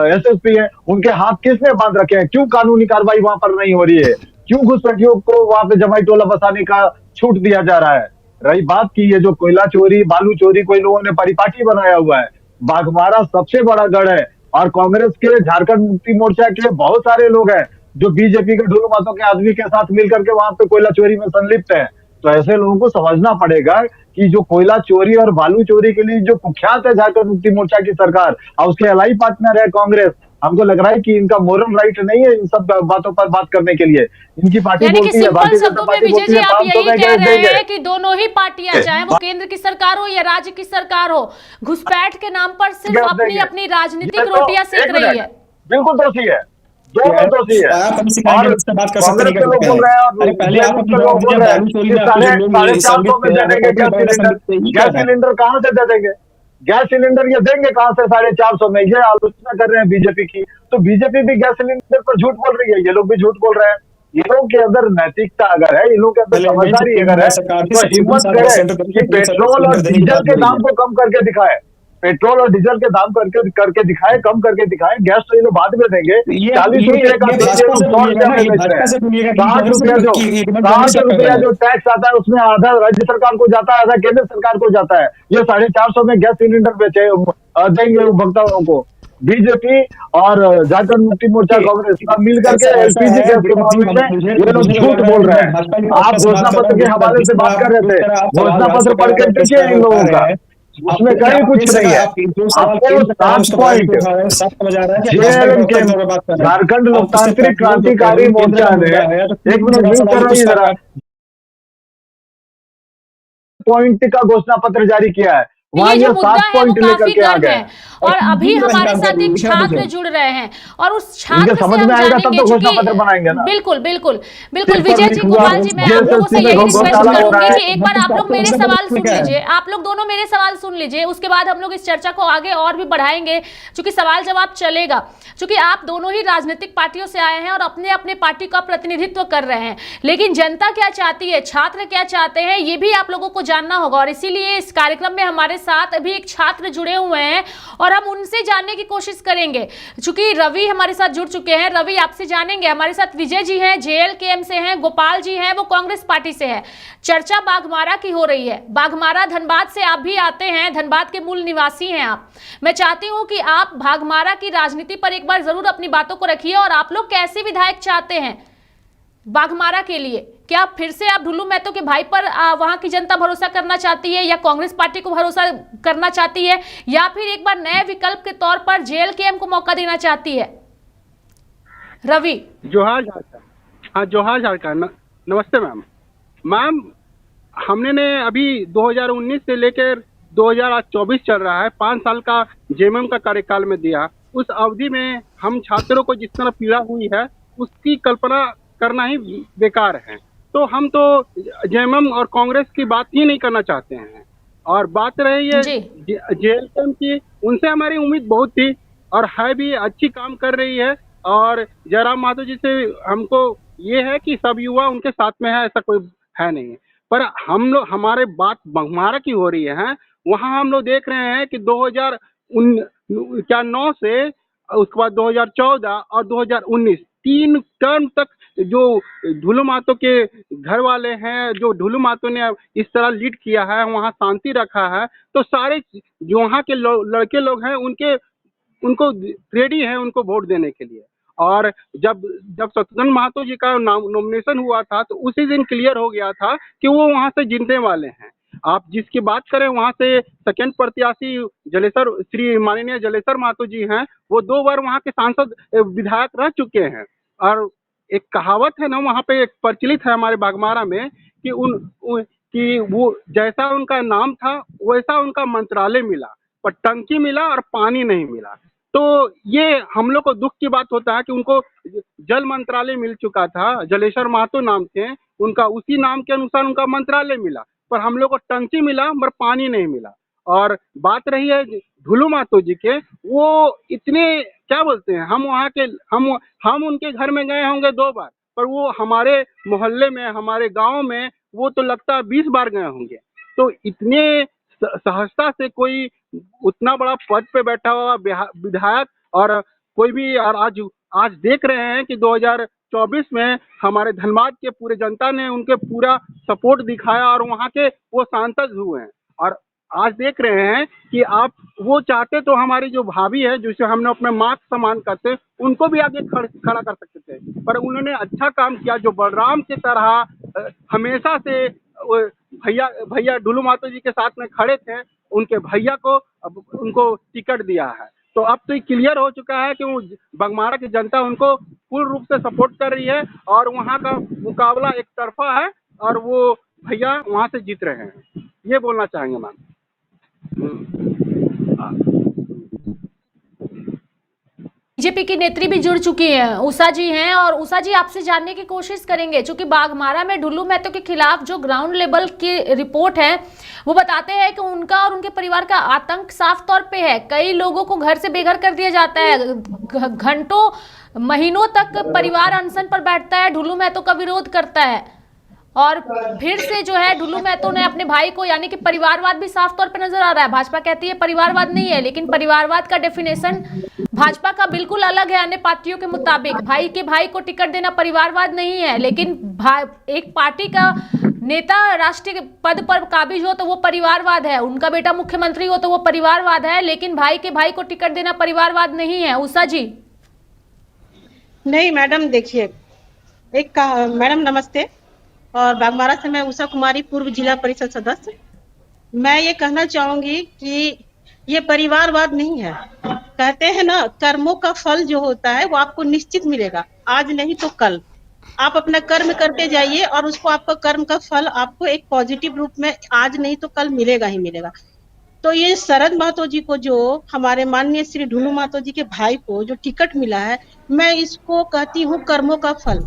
एसएसपी हैं, उनके हाथ किसने बांध रखे हैं? क्यों कानूनी कार्रवाई वहां पर नहीं हो रही है? क्यों घुसपैठियों को वहां पे जमाई टोला बसाने का छूट दिया जा रहा है? रही बात की ये जो कोयला चोरी, बालू चोरी कोई लोगों ने परिपाटी बनाया हुआ है, बाघमारा सबसे बड़ा गढ़ है और कांग्रेस के, झारखंड मुक्ति मोर्चा के बहुत सारे लोग हैं जो बीजेपी के ढोल मातों के आदमी के साथ मिलकर के वहां पे कोयला चोरी में संलिप्त है। तो ऐसे लोगों को समझना पड़ेगा कि जो कोयला चोरी और बालू चोरी के लिए जो कुख्यात है झारखंड मुक्ति मोर्चा की सरकार और उसके अलाई पार्टनर है कांग्रेस, हमको लग रहा है कि इनका मोरल राइट नहीं है इन सब बातों पर बात करने के लिए। इनकी पार्टी बोलती है, भारतीय जनता पार्टी बोलती है 500 में गैस देंगे कि दोनों ही पार्टियां, चाहे वो केंद्र की सरकार हो या राज्य की सरकार हो, घुसपैठ के नाम पर सिर्फ अपनी अपनी राजनीतिक रोटियां सेक रही है। बिल्कुल दोषी है, दोनों दोषी है। आप हम सिखाएंगे, इससे बात कर सकते कांग्रेस के लोग बोल रहे हैं और पहले आप अपनी लोग बोल रहे हैं कि 450 में दे देंगे गैस सिलेंडर कहां से दे देंगे? गैस सिलेंडर ये देंगे कहां से 450 में? ये आलोचना कर रहे हैं बीजेपी की। तो बीजेपी भी गैस सिलेंडर पर झूठ बोल रही है, ये लोग भी झूठ बोल रहे हैं। ये लोग के अंदर नैतिकता अगर है, इन लोग के अंदर समझदारी अगर है तो हिम्मत करे कि पेट्रोल और डीजल के दाम को कम करके दिखाए, पेट्रोल और डीजल के दाम करके दिखाए, कम करके दिखाए। गैस तो ये लोग बाद में देंगे, 40 रुपए का 100 रुपया में बेच रहे हैं। 60 रुपया जो टैक्स आता है उसमें आधा राज्य सरकार को जाता है, आधा केंद्र सरकार को जाता है। ये 450 में गैस सिलेंडर बेचे देंगे उपभोक्ताओं को। बीजेपी और झारखंड मुक्ति मोर्चा कांग्रेस सब मिल करके एलपीजी गैस के मामले में ये लोग झूठ बोल रहे हैं। आप घोषणा पत्र के हवाले से बात कर रहे थे, घोषणा पत्र पढ़ के देखिए इन लोगों का, उसमें कहीं कुछ नहीं है। आपको 7 पॉइंट झारखंड लोकतांत्रिक क्रांतिकारी मोर्चा ने, एक मिनट म्यूट कर रही जरा, पॉइंट का घोषणा पत्र जारी किया है। ये जो मुद्दा है वो काफी गर्म है और अभी हमारे साथ एक छात्र जुड़ रहे हैं और उस छात्र से हम जानेंगे कि बिल्कुल बिल्कुल बिल्कुल विजय जी, गोपाल जी, मैं आप लोगों से यही रिक्वेस्ट करूंगी कि एक बार आप लोग मेरे सवाल सुन लीजिए, आप लोग दोनों मेरे सवाल सुन लीजिए, उसके बाद हम लोग इस चर्चा को आगे और भी बढ़ाएंगे, क्योंकि सवाल जवाब चलेगा, क्योंकि आप दोनों ही राजनीतिक पार्टियों से आए हैं और अपने अपने पार्टी का प्रतिनिधित्व कर रहे हैं, लेकिन जनता क्या चाहती है, छात्र क्या चाहते हैं, ये भी आप लोगों को जानना होगा। और इसीलिए इस कार्यक्रम में हमारे साथ अभी एक छात्र जुड़े हुए हैं और हम उनसे जानने की कोशिश करेंगे। चूंकि रवि हमारे साथ जुड़ चुके हैं, रवि आपसे जानेंगे। हमारे साथ विजय जी हैं, JLKM से हैं, गोपाल जी हैं, वो कांग्रेस पार्टी से है। चर्चा बाघमारा की हो रही है। बाघमारा धनबाद से आप भी आते हैं, धनबाद के मूल निवासी हैं आप। मैं चाहती हूं कि आप बाघमारा की राजनीति पर एक बार जरूर अपनी बातों को रखिए और आप लोग कैसे विधायक चाहते हैं बाघमारा के लिए। क्या फिर से आप ढुल्लू महतो के भाई पर वहां की जनता भरोसा करना चाहती है, या कांग्रेस पार्टी को भरोसा करना चाहती है, या फिर एक बार नए विकल्प के तौर पर JLKM को मौका देना चाहती है? रवि जोहार झारखंड। हाँ, जोहार झारखंड। नमस्ते मैम। मैम, हमने ने अभी 2019 से लेकर 2024 चल रहा है, 5 साल का JMM का कार्यकाल में दिया। उस अवधि में हम छात्रों को जिस तरह पीड़ा हुई है उसकी कल्पना करना ही बेकार है। तो हम तो JMM और कांग्रेस की बात ही नहीं करना चाहते हैं। और बात रही है JLKM की, उनसे हमारी उम्मीद बहुत थी और है भी, अच्छी काम कर रही है। और जयराम महतो जी से हमको ये है कि सब युवा उनके साथ में है, ऐसा कोई है नहीं। पर हम लोग, हमारे बात बाघमारा की हो रही है, वहाँ हम लोग देख रहे हैं कि 2009 से उसके बाद 2014 और 2019 3 टर्म तक जो ढुल्लू महतो के घर वाले हैं, जो ढुल्लू महतो ने इस तरह लीड किया है, वहाँ शांति रखा है, तो सारे जो वहाँ के लड़के लोग हैं उनको रेडी है उनको वोट देने के लिए। और जब शत्रुघ्न महतो जी का नॉमिनेशन हुआ था तो उसी दिन क्लियर हो गया था कि वो वहाँ से जीतने वाले हैं। आप जिसकी बात करें, वहाँ से सेकंड प्रत्याशी श्री माननीय जलेसर महतो जी हैं, वो 2 बार वहाँ के सांसद विधायक रह चुके हैं। और एक कहावत है ना, वहाँ पे एक प्रचलित है हमारे बाघमारा में कि कि वो जैसा उनका नाम था वैसा उनका मंत्रालय मिला, पर टंकी मिला और पानी नहीं मिला। तो ये हम लोग को दुख की बात होता है कि उनको जल मंत्रालय मिल चुका था, जलेसर महतो नाम थे उनका, उसी नाम के अनुसार उनका मंत्रालय मिला, पर हम लोग को टंकी मिला मगर पानी नहीं मिला। और बात रही है ढुल्लू महतो जी के, वो इतने क्या बोलते हैं, हम वहाँ के हम उनके घर में गए होंगे 2 बार, पर वो हमारे मोहल्ले में, हमारे गांव में वो तो लगता है 20 बार गए होंगे। तो इतने सहजता से कोई उतना बड़ा पद पे बैठा हुआ विधायक, और कोई भी, और आज देख रहे हैं कि 2024 में हमारे धनबाद के पूरे जनता ने उनके पूरा सपोर्ट दिखाया और वहाँ के वो सांसद हुए हैं। और आज देख रहे हैं कि आप वो चाहते तो हमारी जो भाभी है, जिसे हमने अपने माँ के समान करते, उनको भी आगे खड़ा कर सकते थे, पर उन्होंने अच्छा काम किया। जो बलराम की तरह हमेशा से भैया ढुल्लू महतो जी के साथ में खड़े थे, उनके भैया को अब उनको टिकट दिया है। तो अब तो ये क्लियर हो चुका है कि वो बाघमारा की जनता उनको पूर्ण रूप से सपोर्ट कर रही है और वहाँ का मुकाबला एक तरफा है और वो भैया वहाँ से जीत रहे हैं। ये बोलना चाहेंगे मैम। बीजेपी की नेत्री भी जुड़ चुकी हैं, उषा जी हैं, और उषा जी आपसे जानने की कोशिश करेंगे। चूंकि बाघमारा में ढुल्लू महतो के खिलाफ जो ग्राउंड लेवल की रिपोर्ट है वो बताते हैं कि उनका और उनके परिवार का आतंक साफ तौर पे है। कई लोगों को घर से बेघर कर दिया जाता है, घंटों महीनों तक परिवार अनशन पर बैठता है, ढुल्लू महतो का विरोध करता है। और फिर से जो है ढुल्लू महतो ने अपने भाई को, यानी कि परिवारवाद भी साफ तौर पे नजर आ रहा है। भाजपा कहती है परिवारवाद नहीं है, लेकिन परिवारवाद का डेफिनेशन भाजपा का बिल्कुल अलग है अन्य पार्टियों के मुताबिक। भाई के भाई को टिकट देना परिवारवाद नहीं है, लेकिन एक पार्टी का नेता राष्ट्रीय पद पर काबिज हो तो वो परिवारवाद है, उनका बेटा मुख्यमंत्री हो तो वो परिवारवाद है, लेकिन भाई के भाई को टिकट देना परिवारवाद नहीं है। उषा जी। नहीं मैडम, देखिए, मैडम नमस्ते, और बाघमारा से मैं उषा कुमारी, पूर्व जिला परिषद सदस्य। मैं ये कहना चाहूंगी कि ये परिवारवाद नहीं है। कहते हैं ना, कर्मों का फल जो होता है वो आपको निश्चित मिलेगा, आज नहीं तो कल। आप अपना कर्म करते जाइए और उसको, आपका कर्म का फल आपको एक पॉजिटिव रूप में आज नहीं तो कल मिलेगा ही मिलेगा। तो ये शरद महतो जी को, जो हमारे माननीय श्री ढुल्लू महतो जी के भाई को जो टिकट मिला है, मैं इसको कहती हूँ कर्मों का फल।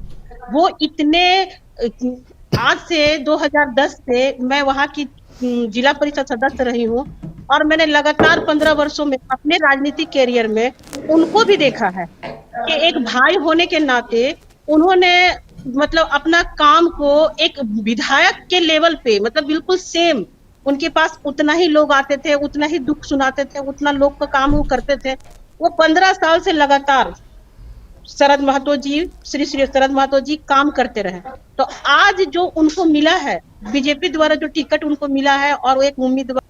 वो इतने, आज से 2010 से मैं वहाँ की जिला परिषद सदस्य रही हूँ और मैंने लगातार 15 वर्षों में अपने राजनीतिक कैरियर में उनको भी देखा है कि एक भाई होने के नाते उन्होंने मतलब अपना काम को एक विधायक के लेवल पे, मतलब बिल्कुल सेम उनके पास उतना ही लोग आते थे, उतना ही दुख सुनाते थे, उतना लोग का काम वो करते थे। वो 15 साल से लगातार शरद महतो जी, श्री श्री शरद महतो जी काम करते रहे। तो आज जो उनको मिला है, बीजेपी द्वारा जो टिकट उनको मिला है, और वो एक उम्मीदवार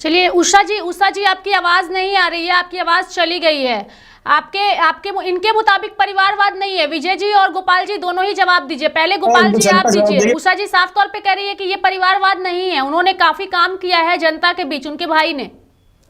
चलिए उषा जी आपकी आवाज नहीं आ रही है, आपकी आवाज चली गई है। आपके आपके इनके मुताबिक परिवारवाद नहीं है। विजय जी और गोपाल जी दोनों ही जवाब दीजिए। पहले गोपाल जी आप जनता जवाब दीजिए। देगी। उषा जी साफ तौर पे कह रही है कि ये परिवारवाद नहीं है, उन्होंने काफी काम किया है जनता के बीच, उनके भाई ने।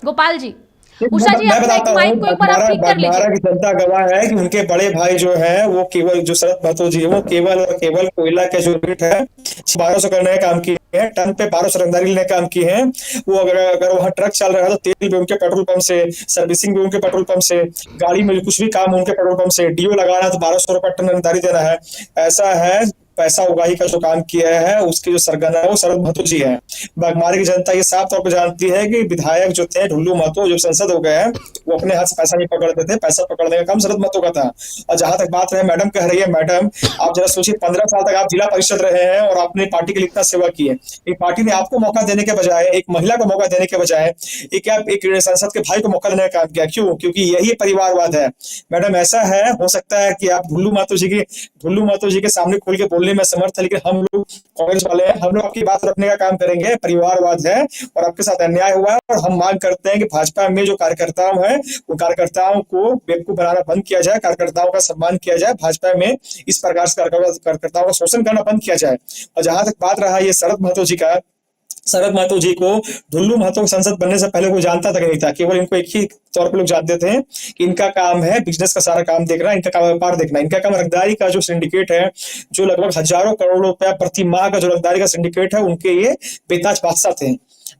गोपाल जी, उषा जी मैं अपने एक बताता हूँ, माइक को एक बार आप ठीक कर बागमारा लीजिए। की जनता गवाह है कि उनके बड़े भाई जो है वो केवल, जो शरद महतो जी है, वो केवल और केवल कोयला के जो रेट है 1200 करने का काम किए हैं, टन पे 1200 रंगदारी लेने का काम किए हैं। वो अगर अगर वहाँ ट्रक चल रहा है तो तेल भी उनके पेट्रोल पंप से, सर्विसिंग भी उनके पेट्रोल पंप से, गाड़ी में कुछ भी काम उनके पेट्रोल पंप से, डीओ लगाना है तो 1200 रुपए टन रंगदारी देना है। ऐसा है, पैसा उगाही का जो काम किया है उसके जो सरगना है वो शरद महतो जी है। बागमारी की जनता ये साफ तौर पर जानती है कि विधायक जो थे ढुल्लू महतो जो सांसद हो गए हैं, वो अपने हाथ से पैसा नहीं पकड़ते थे, पैसा पकड़ने का काम शरद महतो का था। और जहां तक बात रहे, मैडम कह रही है, मैडम आप जरा सोचिए, 15 साल तक आप जिला परिषद रहे हैं और आपने पार्टी के लिए इतना सेवा की है। एक पार्टी ने आपको मौका देने के बजाय, एक महिला को मौका देने के बजाय, एक सांसद के भाई को मौका देने का काम किया। क्यों? क्योंकि यही परिवारवाद है। मैडम ऐसा है, हो सकता है कि आप ढुल्लू महतो जी के सामने खोल के बोलने में समर्थ है, लेकिन हम लोग कांग्रेस वाले हैं, हम लोग आपकी बात रखने का काम करेंगे। परिवारवाद है और आपके साथ अन्याय हुआ है, और हम मांग करते हैं कि भाजपा में जो कार्यकर्ताओं हैं, उन कार्यकर्ताओं को बेवकूफ बनाना बंद किया जाए, कार्यकर्ताओं का सम्मान किया जाए, भाजपा में इस प्रकार से कार्यकर्ताओं का शोषण करना बंद किया जाए। और जहां तक बात रहा ये शरद महतो जी का, शरद महतो जी को ढुल्लू महतो संसद बनने से पहले कोई जानता तक नहीं था। केवल इनको एक ही तौर पर लोग जानते थे कि इनका काम है बिजनेस का सारा काम देखना, इनका काम व्यापार देखना, इनका काम रंगदारी का जो सिंडिकेट है, जो लगभग हजारों करोड़ रुपया प्रति माह का जो रंगदारी का सिंडिकेट है, उनके ये बेताज बादशाह थे।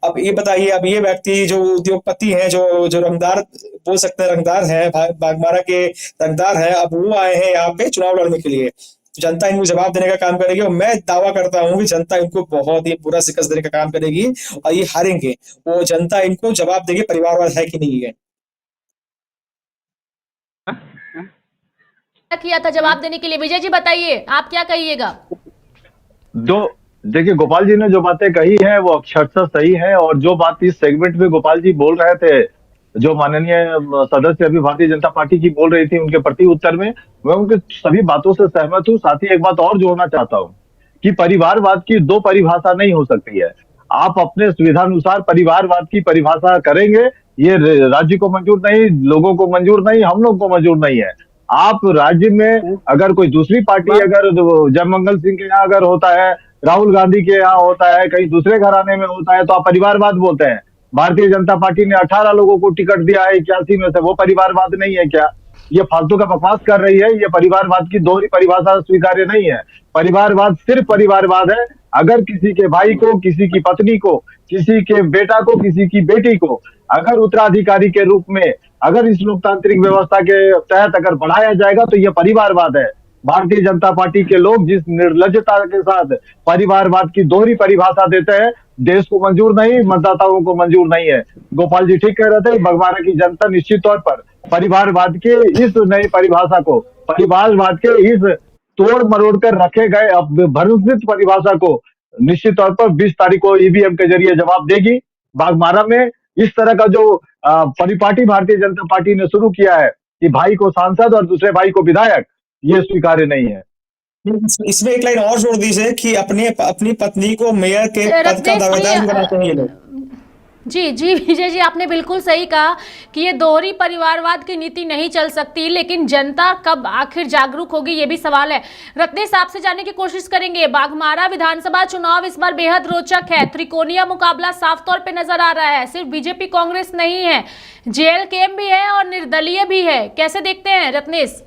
अब ये बताइए, अब ये व्यक्ति जो उद्योगपति हैं, जो जो रंगदार बोल सकते हैं, रंगदार है, बागमारा के रंगदार है, अब वो आए हैं यहाँ पे चुनाव लड़ने के लिए। तो जनता इनको जवाब देने का काम करेगी, और मैं दावा करता हूं कि जनता इनको बहुत ही बुरा शिकस्त देने का काम करेगी और ये हारेंगे। वो जनता इनको जवाब देगी परिवारवाद है कि नहीं है। क्या किया था जवाब देने के लिए? विजय जी बताइए, आप क्या कहिएगा? दो देखिए, गोपाल जी ने जो बातें कही है वो अक्षरशः सही है। और जो बात इस सेगमेंट में गोपाल जी बोल रहे थे, जो माननीय सदस्य अभी भारतीय जनता पार्टी की बोल रही थी, उनके प्रति उत्तर में मैं उनके सभी बातों से सहमत हूँ। साथ ही एक बात और जोड़ना चाहता हूँ कि परिवारवाद की दो परिभाषा नहीं हो सकती है। आप अपने सुविधानुसार परिवारवाद की परिभाषा करेंगे, ये राज्य को मंजूर नहीं, लोगों को मंजूर नहीं, हम लोग को मंजूर नहीं है। आप राज्य में अगर कोई दूसरी पार्टी, अगर जयमंगल सिंह के यहाँ अगर होता है, राहुल गांधी के यहाँ होता है, कहीं दूसरे घराने में होता है, तो आप परिवारवाद बोलते हैं। भारतीय जनता पार्टी ने 18 लोगों को टिकट दिया है 81 में से, वो परिवारवाद नहीं है क्या? ये फालतू का बकवास कर रही है। ये परिवारवाद की दोहरी परिभाषा स्वीकार्य नहीं है। परिवारवाद सिर्फ परिवारवाद है अगर किसी के भाई को, किसी की पत्नी को, किसी के बेटा को, किसी की बेटी को अगर उत्तराधिकारी के रूप में, अगर इस लोकतांत्रिक व्यवस्था के तहत अगर बढ़ाया जाएगा तो यह परिवारवाद है। भारतीय जनता पार्टी के लोग जिस निर्लज्जता के साथ परिवारवाद की दोहरी परिभाषा देते हैं, देश को मंजूर नहीं, मतदाताओं को मंजूर नहीं है। गोपाल जी ठीक कह रहे थे, बागमारा की जनता निश्चित तौर पर परिवारवाद के इस नई परिभाषा को, परिवारवाद के इस तोड़ मरोड़ कर रखे गए भ्रमित परिभाषा को निश्चित तौर पर 20 तारीख को ईवीएम के जरिए जवाब देगी। बागमारा में इस तरह का जो परिपाटी भारतीय जनता पार्टी ने शुरू किया है कि भाई को सांसद और दूसरे भाई को विधायक, ये स्वीकार्य नहीं है। इसमें एक लाइन और जोड़ दीजिए कि अपनी अपनी पत्नी को मेयर के पद का रत्नेश दावेदार भी बनाते हैं ये लोग। जी जी विजय जी, आपने बिल्कुल सही कहा कि ये दोहरी परिवारवाद की नीति नहीं चल सकती, लेकिन जनता कब आखिर जागरूक होगी ये भी सवाल है। रत्नेश, आपसे जानने की कोशिश करेंगे, बाघमारा विधानसभा चुनाव इस बार बेहद रोचक है, त्रिकोणीय मुकाबला साफ तौर पे नजर आ रहा है। सिर्फ बीजेपी कांग्रेस नहीं है, जेएलकेएम भी है और निर्दलीय भी है। कैसे देखते हैं रत्नेश?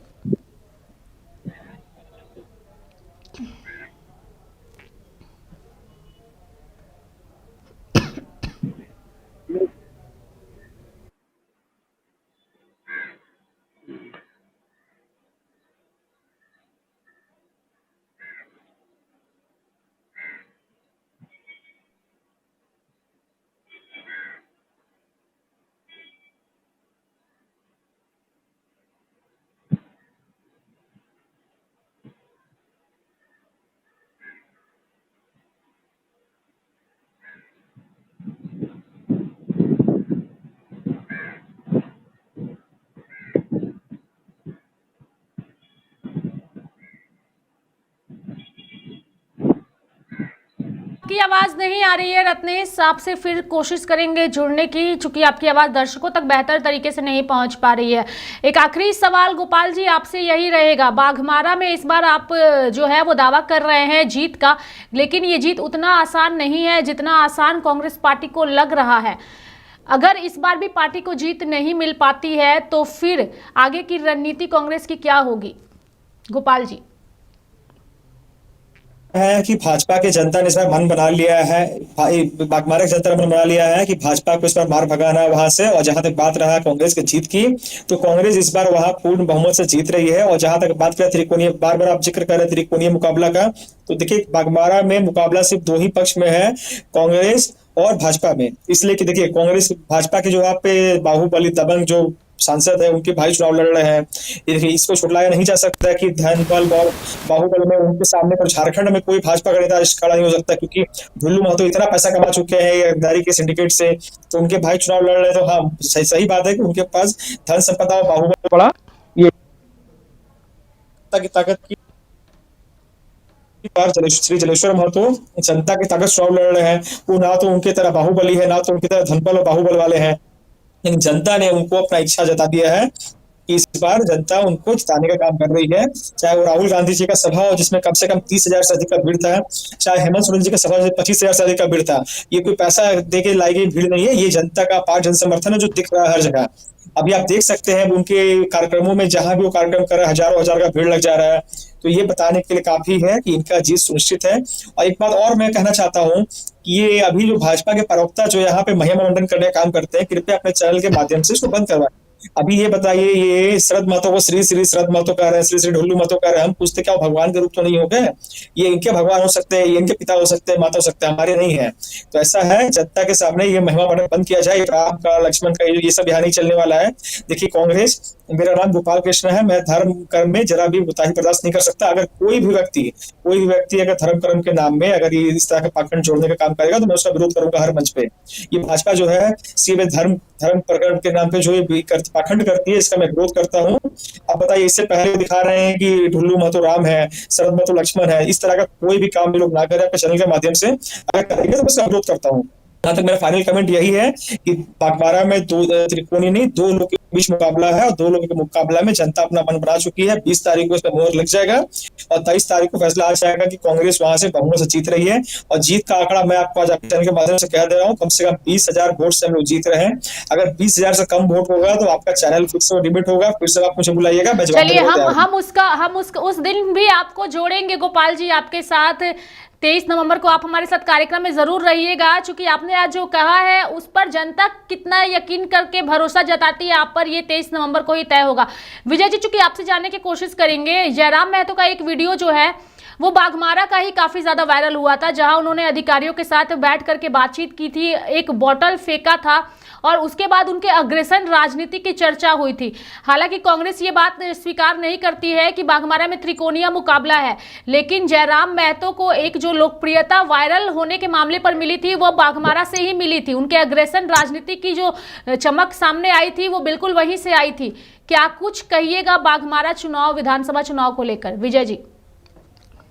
आपकी आवाज नहीं आ रही है रत्नेश, आपसे फिर कोशिश करेंगे जुड़ने की, चूंकि आपकी आवाज दर्शकों तक बेहतर तरीके से नहीं पहुंच पा रही है। एक आखिरी सवाल गोपाल जी आपसे यही रहेगा, बाघमारा में इस बार आप जो है वो दावा कर रहे हैं जीत का, लेकिन ये जीत उतना आसान नहीं है जितना आसान कांग्रेस पार्टी को लग रहा है। अगर इस बार भी पार्टी को जीत नहीं मिल पाती है तो फिर आगे की रणनीति कांग्रेस की क्या होगी गोपाल जी? है कि भाजपा के जनता ने इस बार मन बना लिया है, बागमारा की जनता ने मन बना लिया है कि भाजपा को इस बार मार भगाना है वहां से। और जहां तक बात रहा कांग्रेस की जीत की, तो कांग्रेस इस बार वहां पूर्ण बहुमत से जीत रही है। और जहां तक बात करें त्रिकोणीय, बार बार आप जिक्र कर रहे त्रिकोणीय मुकाबला का, तो देखिए बागमारा में मुकाबला सिर्फ दो ही पक्ष में है, कांग्रेस और भाजपा में। इसलिए कि देखिए कांग्रेस भाजपा के जो वहां पे बाहुबली दबंग जो सांसद है उनके भाई चुनाव लड़ रहे हैं, इसको छुटलाया नहीं जा सकता कि धन बल और बाहुबल में उनके सामने पर झारखंड में कोई भाजपा का नेता खड़ा नहीं हो सकता, क्योंकि ढुल्लू महतो इतना पैसा कमा चुके हैं गद्दारी के सिंडिकेट से, तो उनके भाई चुनाव लड़ रहे हैं। तो हाँ, सही बात है कि उनके पास धन संपदा और बाहुबल पड़ा, ये ताकत की श्री जलेश्वर महतो जनता की ताकत चुनाव लड़ रहे हैं। वो ना तो उनके तरह बाहुबली है, ना तो उनकी तरह धनबल और बाहुबल वाले हैं, लेकिन जनता ने उनको अपना इच्छा जता दिया है कि इस बार जनता उनको जिताने का काम कर रही है। चाहे वो राहुल गांधी जी का सभा हो जिसमें कम से कम 30,000 से अधिक का भीड़ था, चाहे हेमंत सोरेन जी का सभा 25,000 से अधिक का भीड़ था, ये कोई पैसा देके लाई गई भीड़ नहीं है, ये जनता का अपार जन समर्थन है जो दिख रहा है हर जगह। अभी आप देख सकते हैं उनके कार्यक्रमों में, जहां भी वो कार्यक्रम कर रहे हैं हजारों हजार का भीड़ लग जा रहा है, तो ये बताने के लिए काफी है कि इनका जीत सुनिश्चित है। और एक बात और मैं कहना चाहता हूँ कि ये अभी जो भाजपा के प्रवक्ता जो यहाँ पे महिमा मंडन करने का काम करते हैं, कृपया अपने चैनल के माध्यम से इसको बंद करवाएं। अभी ये बताइए, ये शरद महतो को श्री श्री शरद महतो कह रहे हैं, श्री श्री ढुल्लू महतो कह रहे हैं, हम पूछते क्या भगवान के रूप तो नहीं हो गए? ये इनके भगवान हो सकते हैं, ये इनके पिता हो सकते हैं, माता हो सकते हैं, हमारे नहीं है। तो ऐसा है, जनता के सामने ये महिमा मंडन बंद किया जाए, राम का लक्ष्मण का ये सब यहाँ नहीं चलने वाला है। देखिए कांग्रेस, मेरा नाम गोपाल कृष्ण है, मैं धर्म कर्म में जरा भी कोताही बर्दाश्त नहीं कर सकता। अगर कोई भी व्यक्ति अगर धर्म कर्म के नाम में अगर ये इस तरह का पाखंड जोड़ने का काम करेगा तो मैं उसका विरोध करूंगा हर मंच पे। ये भाजपा जो है सीधे धर्म प्रकरण के नाम पे जो पाखंड करती है, इसका मैं विरोध करता हूँ। अब बताइए, इससे पहले दिखा रहे हैं कि ढुल्लू महतो राम है, शरद महतो लक्ष्मण है, इस तरह का कोई भी काम भी लोग ना करें अपने चैनल के माध्यम से, अगर करेंगे तो मैं उसका विरोध करता हूँ। जहां तक मेरा फाइनल कमेंट यही है कि बागमारा में दो त्रिकोणीय नहीं, दो लोगों के बीच मुकाबला है, और दो लोगों के मुकाबला में जनता अपना मन बना चुकी है। 20 तारीख को इसमें मोहर लग जाएगा और 23 तारीख को फैसला आ जाएगा कि कांग्रेस वहां से बहुमत से जीत रही है। और जीत का आंकड़ा मैं आपको आज चैनल के माध्यम से कह दे रहा हूँ, कम से कम 20,000 वोट से हम लोग जीत रहे हैं। अगर 20,000 से कम वोट होगा तो आपका चैनल फिर से डिबेट होगा, फिर से आप मुझे बुलाइएगा, मैं जवाब चलिए हम उस दिन भी आपको जोड़ेंगे गोपाल जी आपके साथ। 23 नवंबर को आप हमारे साथ कार्यक्रम में जरूर रहिएगा, क्योंकि आपने आज जो कहा है उस पर जनता कितना यकीन करके भरोसा जताती है आप पर, ये 23 नवंबर को ही तय होगा। विजय जी, चूंकि आपसे जानने की कोशिश करेंगे, जयराम महतो का एक वीडियो जो है वो बाघमारा का ही काफी ज्यादा वायरल हुआ था, जहां उन्होंने अधिकारियों के साथ बैठ करके बातचीत की थी, एक बॉटल फेंका था और उसके बाद उनके अग्रेसन राजनीति की चर्चा हुई थी। हालांकि कांग्रेस ये बात स्वीकार नहीं करती है कि बाघमारा में त्रिकोणीय मुकाबला है, लेकिन जयराम महतो को एक जो लोकप्रियता वायरल होने के मामले पर मिली थी वो बाघमारा से ही मिली थी। उनके अग्रेसन राजनीति की जो चमक सामने आई थी वो बिल्कुल वहीं से आई थी। क्या कुछ कहिएगा बाघमारा चुनाव, विधानसभा चुनाव को लेकर विजय जी?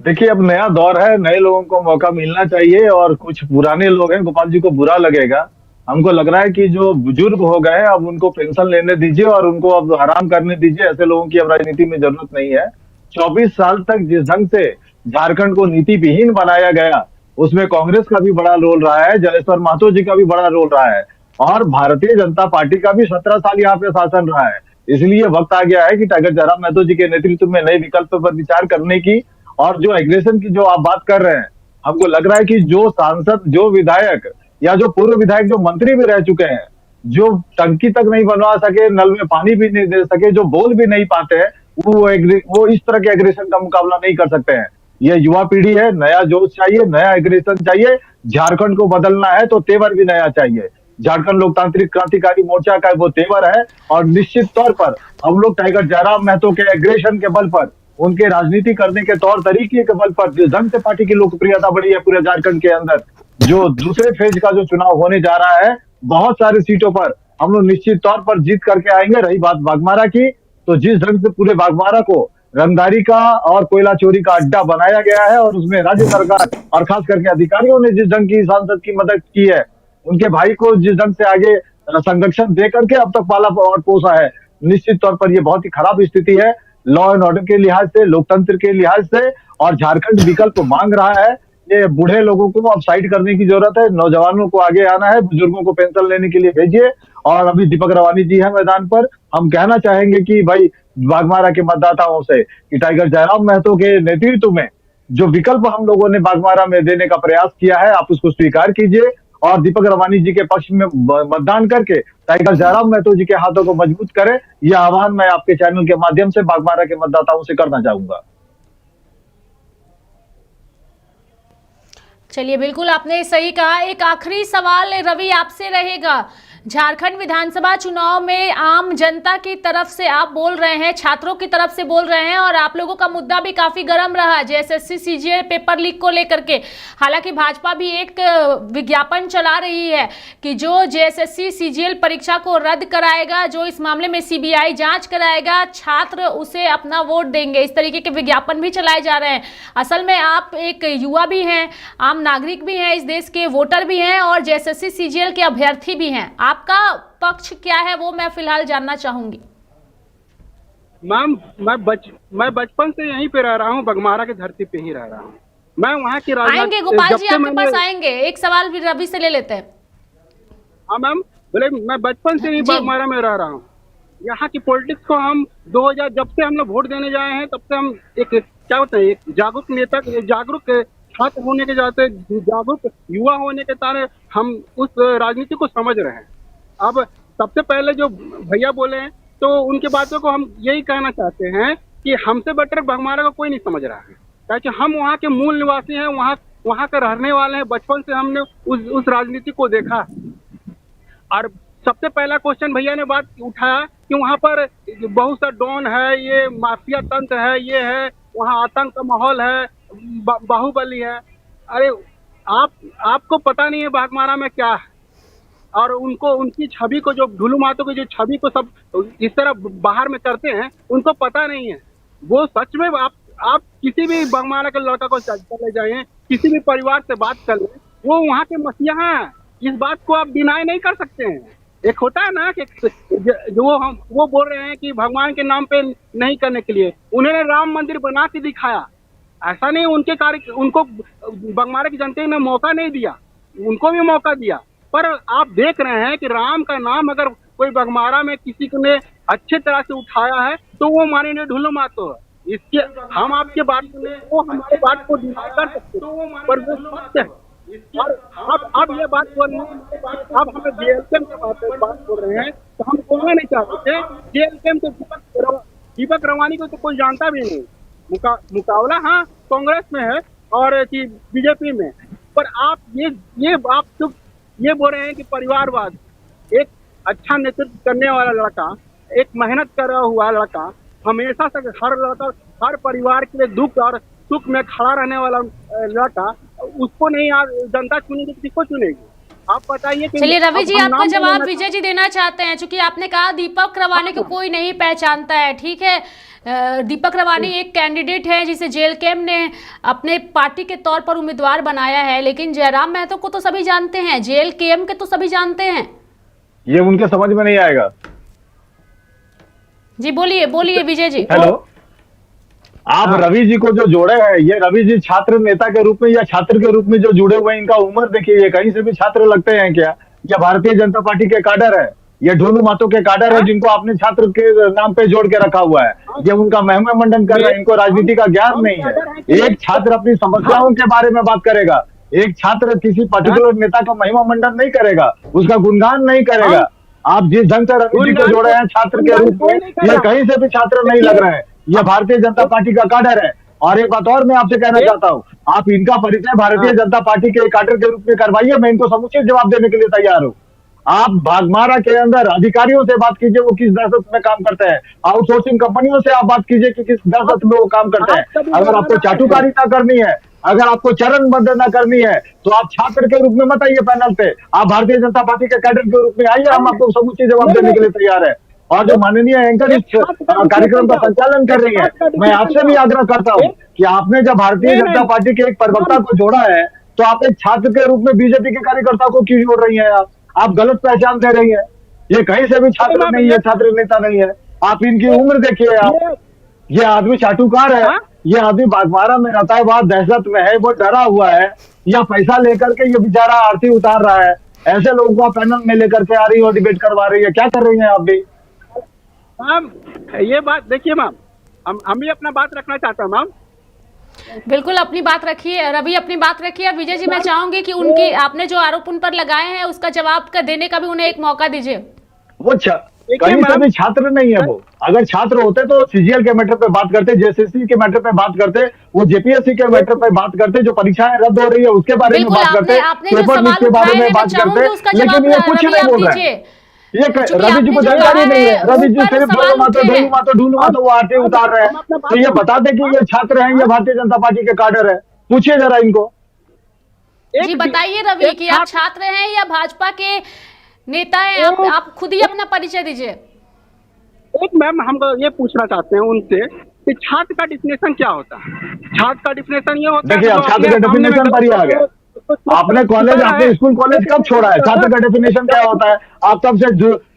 देखिए, अब नया दौर है, नए लोगों को मौका मिलना चाहिए, और कुछ पुराने लोग हैं, गोपाल जी को बुरा लगेगा, हमको लग रहा है कि जो बुजुर्ग हो गए अब उनको पेंशन लेने दीजिए और उनको अब आराम करने दीजिए। ऐसे लोगों की अब राजनीति में जरूरत नहीं है। 24 साल तक जिस ढंग से झारखंड को नीति विहीन बनाया गया, उसमें कांग्रेस का भी बड़ा रोल रहा है, जलेश्वर महतो जी का भी बड़ा रोल रहा है, और भारतीय जनता पार्टी का भी 17 साल यहाँ पे शासन रहा है। इसलिए वक्त आ गया है कि टाइगर जयराम महतो जी के नेतृत्व में नए विकल्प पर विचार करने की। और जो एग्रेशन की जो आप बात कर रहे हैं, हमको लग रहा है कि जो सांसद, जो विधायक या जो पूर्व विधायक, जो मंत्री भी रह चुके हैं, जो टंकी तक नहीं बनवा सके, नल में पानी भी नहीं दे सके, जो बोल भी नहीं पाते हैं, वो इस तरह के एग्रेशन का मुकाबला नहीं कर सकते हैं। ये युवा पीढ़ी है, नया जोश चाहिए, नया एग्रेशन चाहिए। झारखंड को बदलना है तो तेवर भी नया चाहिए। झारखंड लोकतांत्रिक क्रांतिकारी मोर्चा का वो तेवर है, और निश्चित तौर पर हम लोग टाइगर जयराम महतो के एग्रेशन के बल पर, उनके राजनीति करने के तौर तरीके के बल पर, जिस ढंग से पार्टी की लोकप्रियता बढ़ी है पूरे झारखंड के अंदर, जो दूसरे फेज का जो चुनाव होने जा रहा है, बहुत सारी सीटों पर हम लोग निश्चित तौर पर जीत करके आएंगे। रही बात बाघमारा की, तो जिस ढंग से पूरे बाघमारा को रंगदारी का और कोयला चोरी का अड्डा बनाया गया है। और उसमें राज्य सरकार और खास करके अधिकारियों ने जिस ढंग की सांसद की मदद की है, उनके भाई को जिस ढंग से आगे संरक्षण दे करके अब तक पाला और पोसा है, निश्चित तौर पर ये बहुत ही खराब स्थिति है, लॉ एंड ऑर्डर के लिहाज से, लोकतंत्र के लिहाज से। और झारखंड विकल्प मांग रहा है। ये बूढ़े लोगों को अब साइड करने की जरूरत है, नौजवानों को आगे आना है, बुजुर्गों को पेंशन लेने के लिए भेजिए। और अभी दीपक रवानी जी है मैदान पर, हम कहना चाहेंगे कि भाई बाघमारा के मतदाताओं से कि टाइगर जयराम महतो के नेतृत्व में जो विकल्प हम लोगों ने बाघमारा में देने का प्रयास किया है, आप उसको स्वीकार कीजिए और दीपक रवानी जी के पक्ष में मतदान करके टाइगर जयराम महतो जी के हाथों को मजबूत करें। यह आह्वान मैं आपके चैनल के माध्यम से बाघमारा के मतदाताओं से करना चाहूंगा। चलिए, बिल्कुल आपने सही कहा। एक आखिरी सवाल रवि आपसे रहेगा। झारखंड विधानसभा चुनाव में आम जनता की तरफ से आप बोल रहे हैं, छात्रों की तरफ से बोल रहे हैं, और आप लोगों का मुद्दा भी काफी गर्म रहा है जेएसएससी सीजीएल पेपर लीक को लेकर के। हालांकि भाजपा भी एक विज्ञापन चला रही है कि जो जेएसएससी सीजीएल परीक्षा को रद्द कराएगा, जो इस मामले में सीबीआई जांच कराएगा, छात्र उसे अपना वोट देंगे। इस तरीके के विज्ञापन भी चलाए जा रहे हैं। असल में आप एक युवा भी हैं, आम नागरिक भी हैं, इस देश के वोटर भी हैं और जेएसएससी सीजीएल के अभ्यर्थी भी हैं। आपका पक्ष क्या है वो मैं फिलहाल जानना चाहूंगी। मैम, मैं बचपन से यहीं पे रह रहा हूँ, बगमारा की धरती पे ही रह रहा हूँ। मैं वहाँ की आएंगे गोपाल जी, आपके पास आएंगे। एक सवाल भी रवि से ले लेते हैं। हाँ मैम, बोले मैं बचपन से ही बगमारा में रह रहा हूँ। यहाँ की पॉलिटिक्स को हम 2000 जब से हम लोग वोट देने जाए हैं, तब से हम एक क्या होता है, एक जागरूक नेता, जागरूक छात्र होने के जाते, जागरूक युवा होने के तारे हम उस राजनीति को समझ रहे हैं। अब सबसे पहले जो भैया बोले हैं, तो उनकी बातों को हम यही कहना चाहते हैं कि हमसे बेटर बगमारा को कोई नहीं समझ रहा है, क्योंकि हम वहाँ के मूल निवासी हैं, वहाँ के रहने वाले हैं। बचपन से हमने उस राजनीति को देखा। और सबसे पहला क्वेश्चन भैया ने बात उठाया कि वहाँ पर बहुत सा डॉन है, ये माफिया तंत्र है, ये है, वहाँ आतंक का माहौल है, बाहुबली है। अरे आपको पता नहीं है बाघमारा में क्या है। और उनकी छवि को, जो ढुलू मातो की जो छवि को सब इस तरह बाहर में करते हैं, उनको पता नहीं है। वो सच में आप किसी भी बाघमारा के लड़का को चले जाइए, किसी भी परिवार से बात कर लें, वो वहाँ के मसीहा हैं। इस बात को आप डिनाई नहीं कर सकते हैं। एक होता है ना कि जो वो बोल रहे हैं कि भगवान के नाम पे नहीं करने के लिए, उन्होंने राम मंदिर बना के दिखाया। ऐसा नहीं उनको बगमारा की जनता ने मौका नहीं दिया, उनको भी मौका दिया। पर आप देख रहे हैं कि राम का नाम अगर कोई बगमारा में किसी ने अच्छे तरह से उठाया है, तो वो माननीय ढुलू मातो है। इसके हम आपके बात में वो हमारे बात को डिनाई कर सकते हैं, पर वो सत्य है। और अब ये बात बोल रहे हैं, अब हमें जेएलकेएम की बात बोल रहे हैं, तो हम बोलना नहीं चाहते थे। जेएलकेएम के दीपक रवानी को तो कोई जानता भी नहीं। मुकाबला हाँ कांग्रेस में है और बीजेपी में। पर आप ये बोल रहे हैं कि परिवारवाद, एक अच्छा नेतृत्व करने वाला लड़का, एक मेहनत कर रहा हुआ लड़का, हमेशा से हर परिवार के लिए दुख और सुख में खड़ा रहने वाला लड़का, उसको नहीं जनता चुनेगी, किसको चुनेगी? आप बताइए। चलिए रवि जी, आपका जवाब विजय जी देना चाहते हैं, क्योंकि आपने कहा दीपक रवानी को कोई नहीं पहचानता है। ठीक है, दीपक रवानी एक कैंडिडेट है जिसे जेएलकेएम ने अपने पार्टी के तौर पर उम्मीदवार बनाया है, लेकिन जयराम महतो को तो सभी जानते हैं, जेएलकेएम के तो सभी जानते हैं। ये उनके समझ में नहीं आएगा। जी बोलिए विजय जी। हेलो, आप रवि जी को जो जोड़े हैं, ये रवि जी छात्र नेता के रूप में या छात्र के रूप में जो जुड़े हुए हैं, इनका उम्र देखिए, ये कहीं से भी छात्र लगते हैं क्या? या भारतीय जनता पार्टी के काडर है? ये ढोलू मातो के काडर है जिनको आपने छात्र के नाम पे जोड़ के रखा हुआ है। ये उनका महिमा मंडन कर रहे हैं, इनको राजनीति का ज्ञान नहीं है। एक छात्र अपनी समस्याओं के बारे में बात करेगा, एक छात्र किसी पर्टिकुलर नेता का महिमा मंडन नहीं करेगा, उसका गुणगान नहीं करेगा। आप जिस ढंग से राजनीति को जोड़े हैं छात्र के रूप में, ये कहीं से भी छात्र नहीं लग रहे हैं, ये भारतीय जनता पार्टी का काडर है। और एक बात और मैं आपसे कहना चाहता हूँ, आप इनका परिचय भारतीय जनता पार्टी के काडर के रूप में करवाइए, मैं इनको समुचित जवाब देने के लिए तैयार हूँ। आप बाघमारा के अंदर अधिकारियों से बात कीजिए, वो किस दहशत में काम करते हैं। आउटसोर्सिंग कंपनियों से आप बात कीजिए कि किस दहशत में वो काम करते हैं। अगर आपको चाटुकारिता करनी है, अगर आपको चरणबद्ध करनी है, तो आप छात्र के रूप में मत आइए पैनल पे, आप भारतीय जनता पार्टी के कैडर के रूप में आइए, हम आपको समुचित जवाब देने के लिए तैयार है। और जो माननीय एंकर इस कार्यक्रम का संचालन कर रही है, मैं आपसे भी आग्रह करता हूँ कि आपने जब भारतीय जनता पार्टी के एक प्रवक्ता को जोड़ा है, तो आप एक छात्र के रूप में बीजेपी के कार्यकर्ता को क्यों जोड़ रही हैं? आप गलत पहचान दे रही हैं। ये कहीं से भी छात्र नहीं है, छात्र नेता नहीं है। आप इनकी उम्र देखिए, आप ये आदमी चाटुकार है, ये आदमी बागमारा में रहता है, बहुत दहशत में है, वो डरा हुआ है, या पैसा लेकर के ये बेचारा आरती उतार रहा है। ऐसे लोगों को पैनल में लेकर के आ रही है और डिबेट करवा रही है। क्या कर रही हैं आप भी? मैम ये बात देखिए मैम, हम भी अपना बात रखना चाहता हूँ मैम। बिल्कुल अपनी बात रखिए रवि, अपनी बात रखिए। विजय जी, मैं चाहूंगी कि उनकी आपने जो आरोप उन पर लगाए हैं उसका जवाब देने का भी उन्हें एक मौका दीजिए। वो कहीं से भी छात्र नहीं है। वो अगर छात्र होते तो सीजीएल के मैटर पे बात करते, जेएसएससी के मैटर पे बात करते, वो जेपीएससी के मैटर पे बात करते, जो परीक्षाएं रद्द हो रही है उसके बारे में बात करते, पेपर लीक के बारे में बात करते, लेकिन ये कुछ नहीं बोल रहे हैं। ये रवि जी को जानकारी नहीं है। रवि जी सिर्फ ढूंढ मातो वो आरती उतार रहे हैं। तो ये बताते कि ये छात्र हैं, ये भारतीय जनता पार्टी के काडर है। पूछिए जरा इनको। जी बताइए रवि कि आप छात्र हैं या भाजपा के नेता हैं? आप खुद ही अपना परिचय दीजिए। एक मैम हम ये पूछना चाहते हैं उनसे कि छात्र का डिफिनेशन क्या होता है? छात्र का डिफिनेशन ये होता है, देखिए आप छात्र का डेफिनेशन पर ही आ गए। आपने कॉलेज, आपने स्कूल कॉलेज कब छोड़ा है? छात्र का डेफिनेशन क्या होता है? आप तब से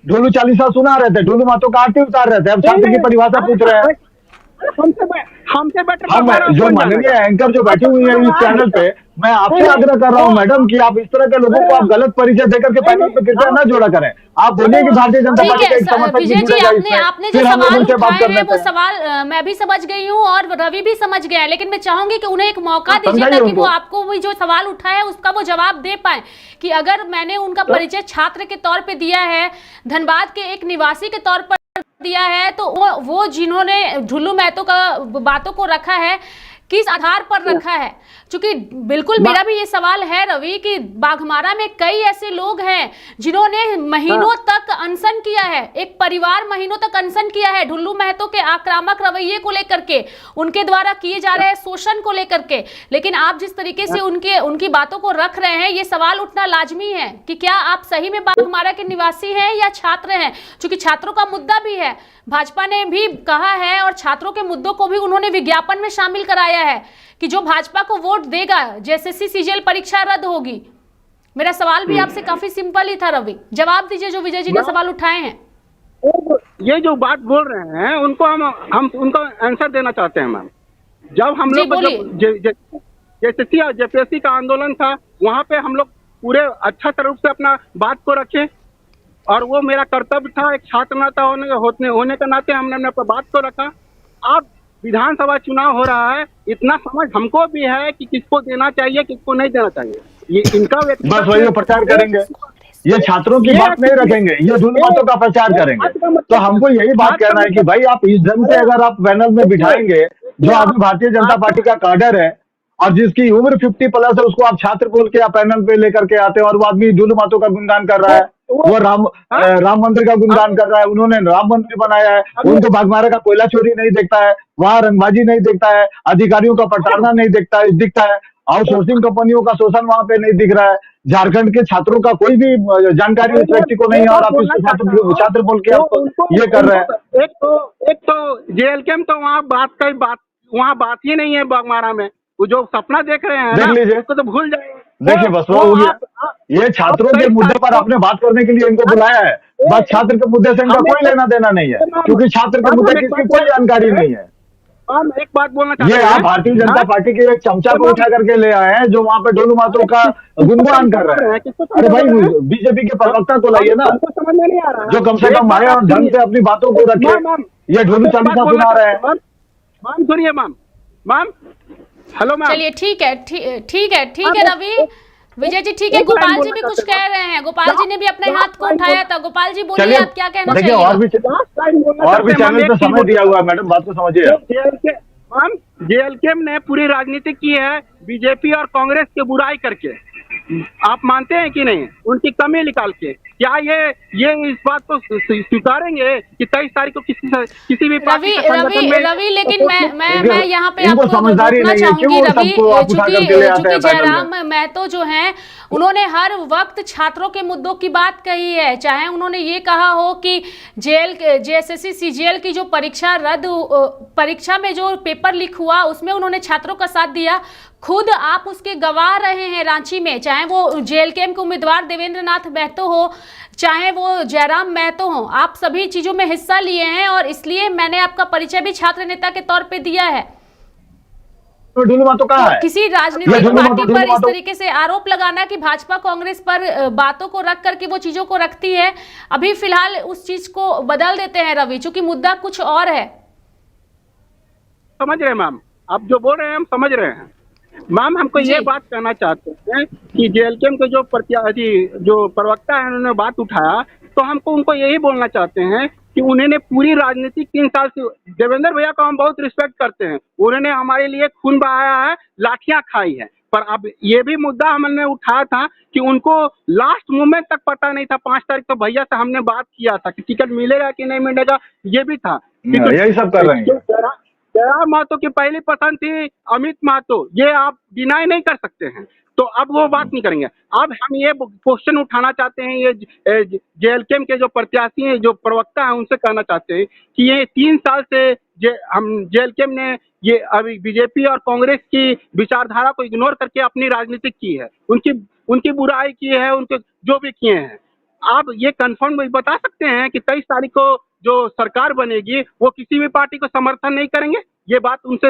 ढोलू चालीसा सुना रहे थे, ढोलू मातो का आरती उतार रहे थे, अब छात्र की परिभाषा पूछ रहे हैं। हमसे बेटर हम जो माननीय एंकर जो बैठी हुई है इस चैनल पे, मैं आपसे आग्रह कर रहा हूं मैडम कि आप इस तरह के लोगों को आप गलत परिचय देकर के पैनल पे कृपया न जोड़ा करें। आप बोलिए कि भारतीय जनता पार्टी का एक समर्थक विजय जी, आपने जो सवाल उठाए हैं वो सवाल मैं भी समझ गई हूँ और रवि भी समझ गया है, लेकिन मैं चाहूंगी कि उन्हें एक मौका दीजिए ताकि वो आपको भी जो सवाल उठाया है उसका वो जवाब दे पाए कि अगर मैंने उनका परिचय छात्र के तौर पे दिया है, धनबाद के एक निवासी के तौर पर दिया है, तो वो जिन्होंने ढुल्लू महतो का बातों को रखा है किस आधार पर रखा है? क्योंकि बिल्कुल मेरा भी ये सवाल है रवि कि बाघमारा में कई ऐसे लोग हैं जिन्होंने महीनों तक अनशन किया है, एक परिवार महीनों तक अनशन किया है ढुल्लू महतो के आक्रामक रवैये को लेकर के, उनके द्वारा किए जा रहे शोषण को लेकर के। लेकिन आप जिस तरीके से उनकी बातों को रख रहे हैं, ये सवाल उठना लाजमी है कि क्या आप सही में बाघमारा के निवासी हैं या छात्र हैं? क्योंकि छात्रों का मुद्दा भी है, भाजपा ने भी कहा है और छात्रों के मुद्दों को भी उन्होंने विज्ञापन में शामिल कराया है कि जो भाजपा को वोट देगा जेएसएससी सीजीएल परीक्षा रद्द होगी। मेरा सवाल भी आपसे काफी सिंपल ही था रवि, जवाब दीजिए जो विजय जी ने सवाल उठाए हैं। ये जो बात बोल रहे हैं उनको हम उनको आंसर देना चाहते हैं मैम। जब हम लोग जेएसएससी और जेपीएससी का आंदोलन था, वहाँ पे हम लोग पूरे अच्छा रूप से अपना बात को रखे और वो मेरा कर्तव्य था एक छात्र नेता होने के नाते हमने अपना बात को रखा। अब विधानसभा चुनाव हो रहा है, इतना समझ हमको भी है कि किसको देना चाहिए किसको नहीं देना चाहिए। ये इनका बस वही प्रचार करेंगे, ये छात्रों की बात नहीं रखेंगे, ये ढुल्लू महतो का प्रचार करेंगे। तो हमको यही बात कहना है कि भाई आप इस ढंग से अगर आप पैनल में बिठाएंगे जो अभी भारतीय जनता पार्टी का काडर है और जिसकी उम्र 50+ है, उसको आप छात्र बोल के आप पैनल पे लेकर के आते हैं और वो आदमी ढुल्लू महतो का गुणगान कर रहा है, वो राम मंदिर का गुणगान कर रहा है, उन्होंने राम मंदिर बनाया है, उनको बाघमारा का कोयला चोरी नहीं दिखता है, वहां रंगबाजी नहीं दिखता है, अधिकारियों का प्रताड़ना नहीं दिखता है, आउटसोर्सिंग कंपनियों का शोषण वहां पे नहीं दिख रहा है, झारखंड के छात्रों का कोई भी जानकारी उस व्यक्ति को नहीं है और आप इसको छात्र बोल के आप ये कर रहे हैं। एक तो जेएलके में तो वहाँ बात ही नहीं है बाघमारा में, वो जो सपना देख रहे हैं देख लीजिए, उसको तो भूल जाए। देखिए बस वो हो गया। ये छात्रों के मुद्दे पर आपने बात करने के लिए इनको बुलाया है, बस छात्र के मुद्दे से इनका कोई लेना देना नहीं है, क्योंकि छात्र के मुद्दे की कोई जानकारी नहीं है। हम एक बात बोलना चाहते हैं, ये आप भारतीय जनता पार्टी के एक चमचा को उठा करके ले आए हैं जो वहाँ पे ढुल्लू महतो का गुणगान कर रहे हैं। अरे भाई बीजेपी के प्रवक्ता को लाइए ना, समझ में नहीं आ रहा, जो कम से कम आए और ढंग से अपनी बातों को रखे। ये ढुल्लू चालीसा सुना रहे हैं। मैम सुनिए मैम हेलो मैम। चलिए ठीक है रवि, विजय जी ठीक है। गोपाल जी भी कुछ कह रहे हैं, गोपाल जी ने भी अपने हाथ को उठाया था। गोपाल जी बोलिए आप क्या कहना चाहिए? और भी चैनल पे समय दिया हुआ है मैडम, बात को समझिए। जेएलके ने पूरी राजनीति की है बीजेपी और कांग्रेस की बुराई करके, आप मानते हैं कि नहीं? उनकी कमी निकाल के क्या ये इस बात को स्वीकारेंगे कि 23 तारीख को किसी भी रवि लेकिन मैं यहाँ पे आपको रोकना चाहूंगी रवि, चूंकि जयराम महतो जो हैं उन्होंने हर वक्त छात्रों के मुद्दों की बात कही है, चाहे उन्होंने ये कहा हो कि जेएसएससी सीजीएल की जो परीक्षा में जो पेपर लीक हुआ उसमें उन्होंने छात्रों का साथ दिया। खुद आप उसके गवाह रहे हैं रांची में, चाहे वो जेएलकेएम के उम्मीदवार देवेंद्र नाथ महतो हो, चाहे वो जयराम महतो हो, आप सभी चीजों में हिस्सा लिए हैं और इसलिए मैंने आपका परिचय भी छात्र नेता के तौर पे दिया है। ढुलू महतो कहाँ है? किसी राजनीतिक पार्टी पर इस तरीके से आरोप लगाना कि भाजपा कांग्रेस पर बातों को रख करके वो चीजों को रखती है, अभी फिलहाल उस चीज को बदल देते हैं रवि, चूंकि मुद्दा कुछ और है। समझ रहे हैं मैम, आप जो बोल रहे हैं हम समझ रहे हैं मैम। हमको ये बात कहना चाहते हैं कि जेएलकेएम के जो प्रत्याशी जो प्रवक्ता है उन्होंने बात उठाया, तो हमको उनको यही बोलना चाहते हैं कि उन्होंने पूरी राजनीति 3 साल से, देवेंद्र भैया को हम बहुत रिस्पेक्ट करते हैं, उन्होंने हमारे लिए खून बहाया है, लाठियां खाई है, पर अब ये भी मुद्दा हमने उठाया था कि उनको लास्ट मोमेंट तक पता नहीं था। 5 तारीख तो भैया से हमने बात किया था कि टिकट मिलेगा कि नहीं मिलेगा, ये भी था। यही सब कर रहे हैं। जयराम महतो की पहली पसंद थी अमित महतो, ये आप डिनाई नहीं कर सकते हैं, तो अब वो बात नहीं करेंगे। अब हम ये क्वेश्चन उठाना चाहते हैं, ये जेएलकेएम के जो प्रत्याशी हैं, जो प्रवक्ता हैं, उनसे कहना चाहते हैं कि ये 3 साल से हम जेएलकेएम ने ये अभी बीजेपी और कांग्रेस की विचारधारा को इग्नोर करके अपनी राजनीति की है, उनकी बुराई की है, उनके जो भी किए हैं। आप ये कंफर्म बता सकते हैं कि 23 तारीख को जो सरकार बनेगी वो किसी भी पार्टी को समर्थन नहीं करेंगे? ये बात उनसे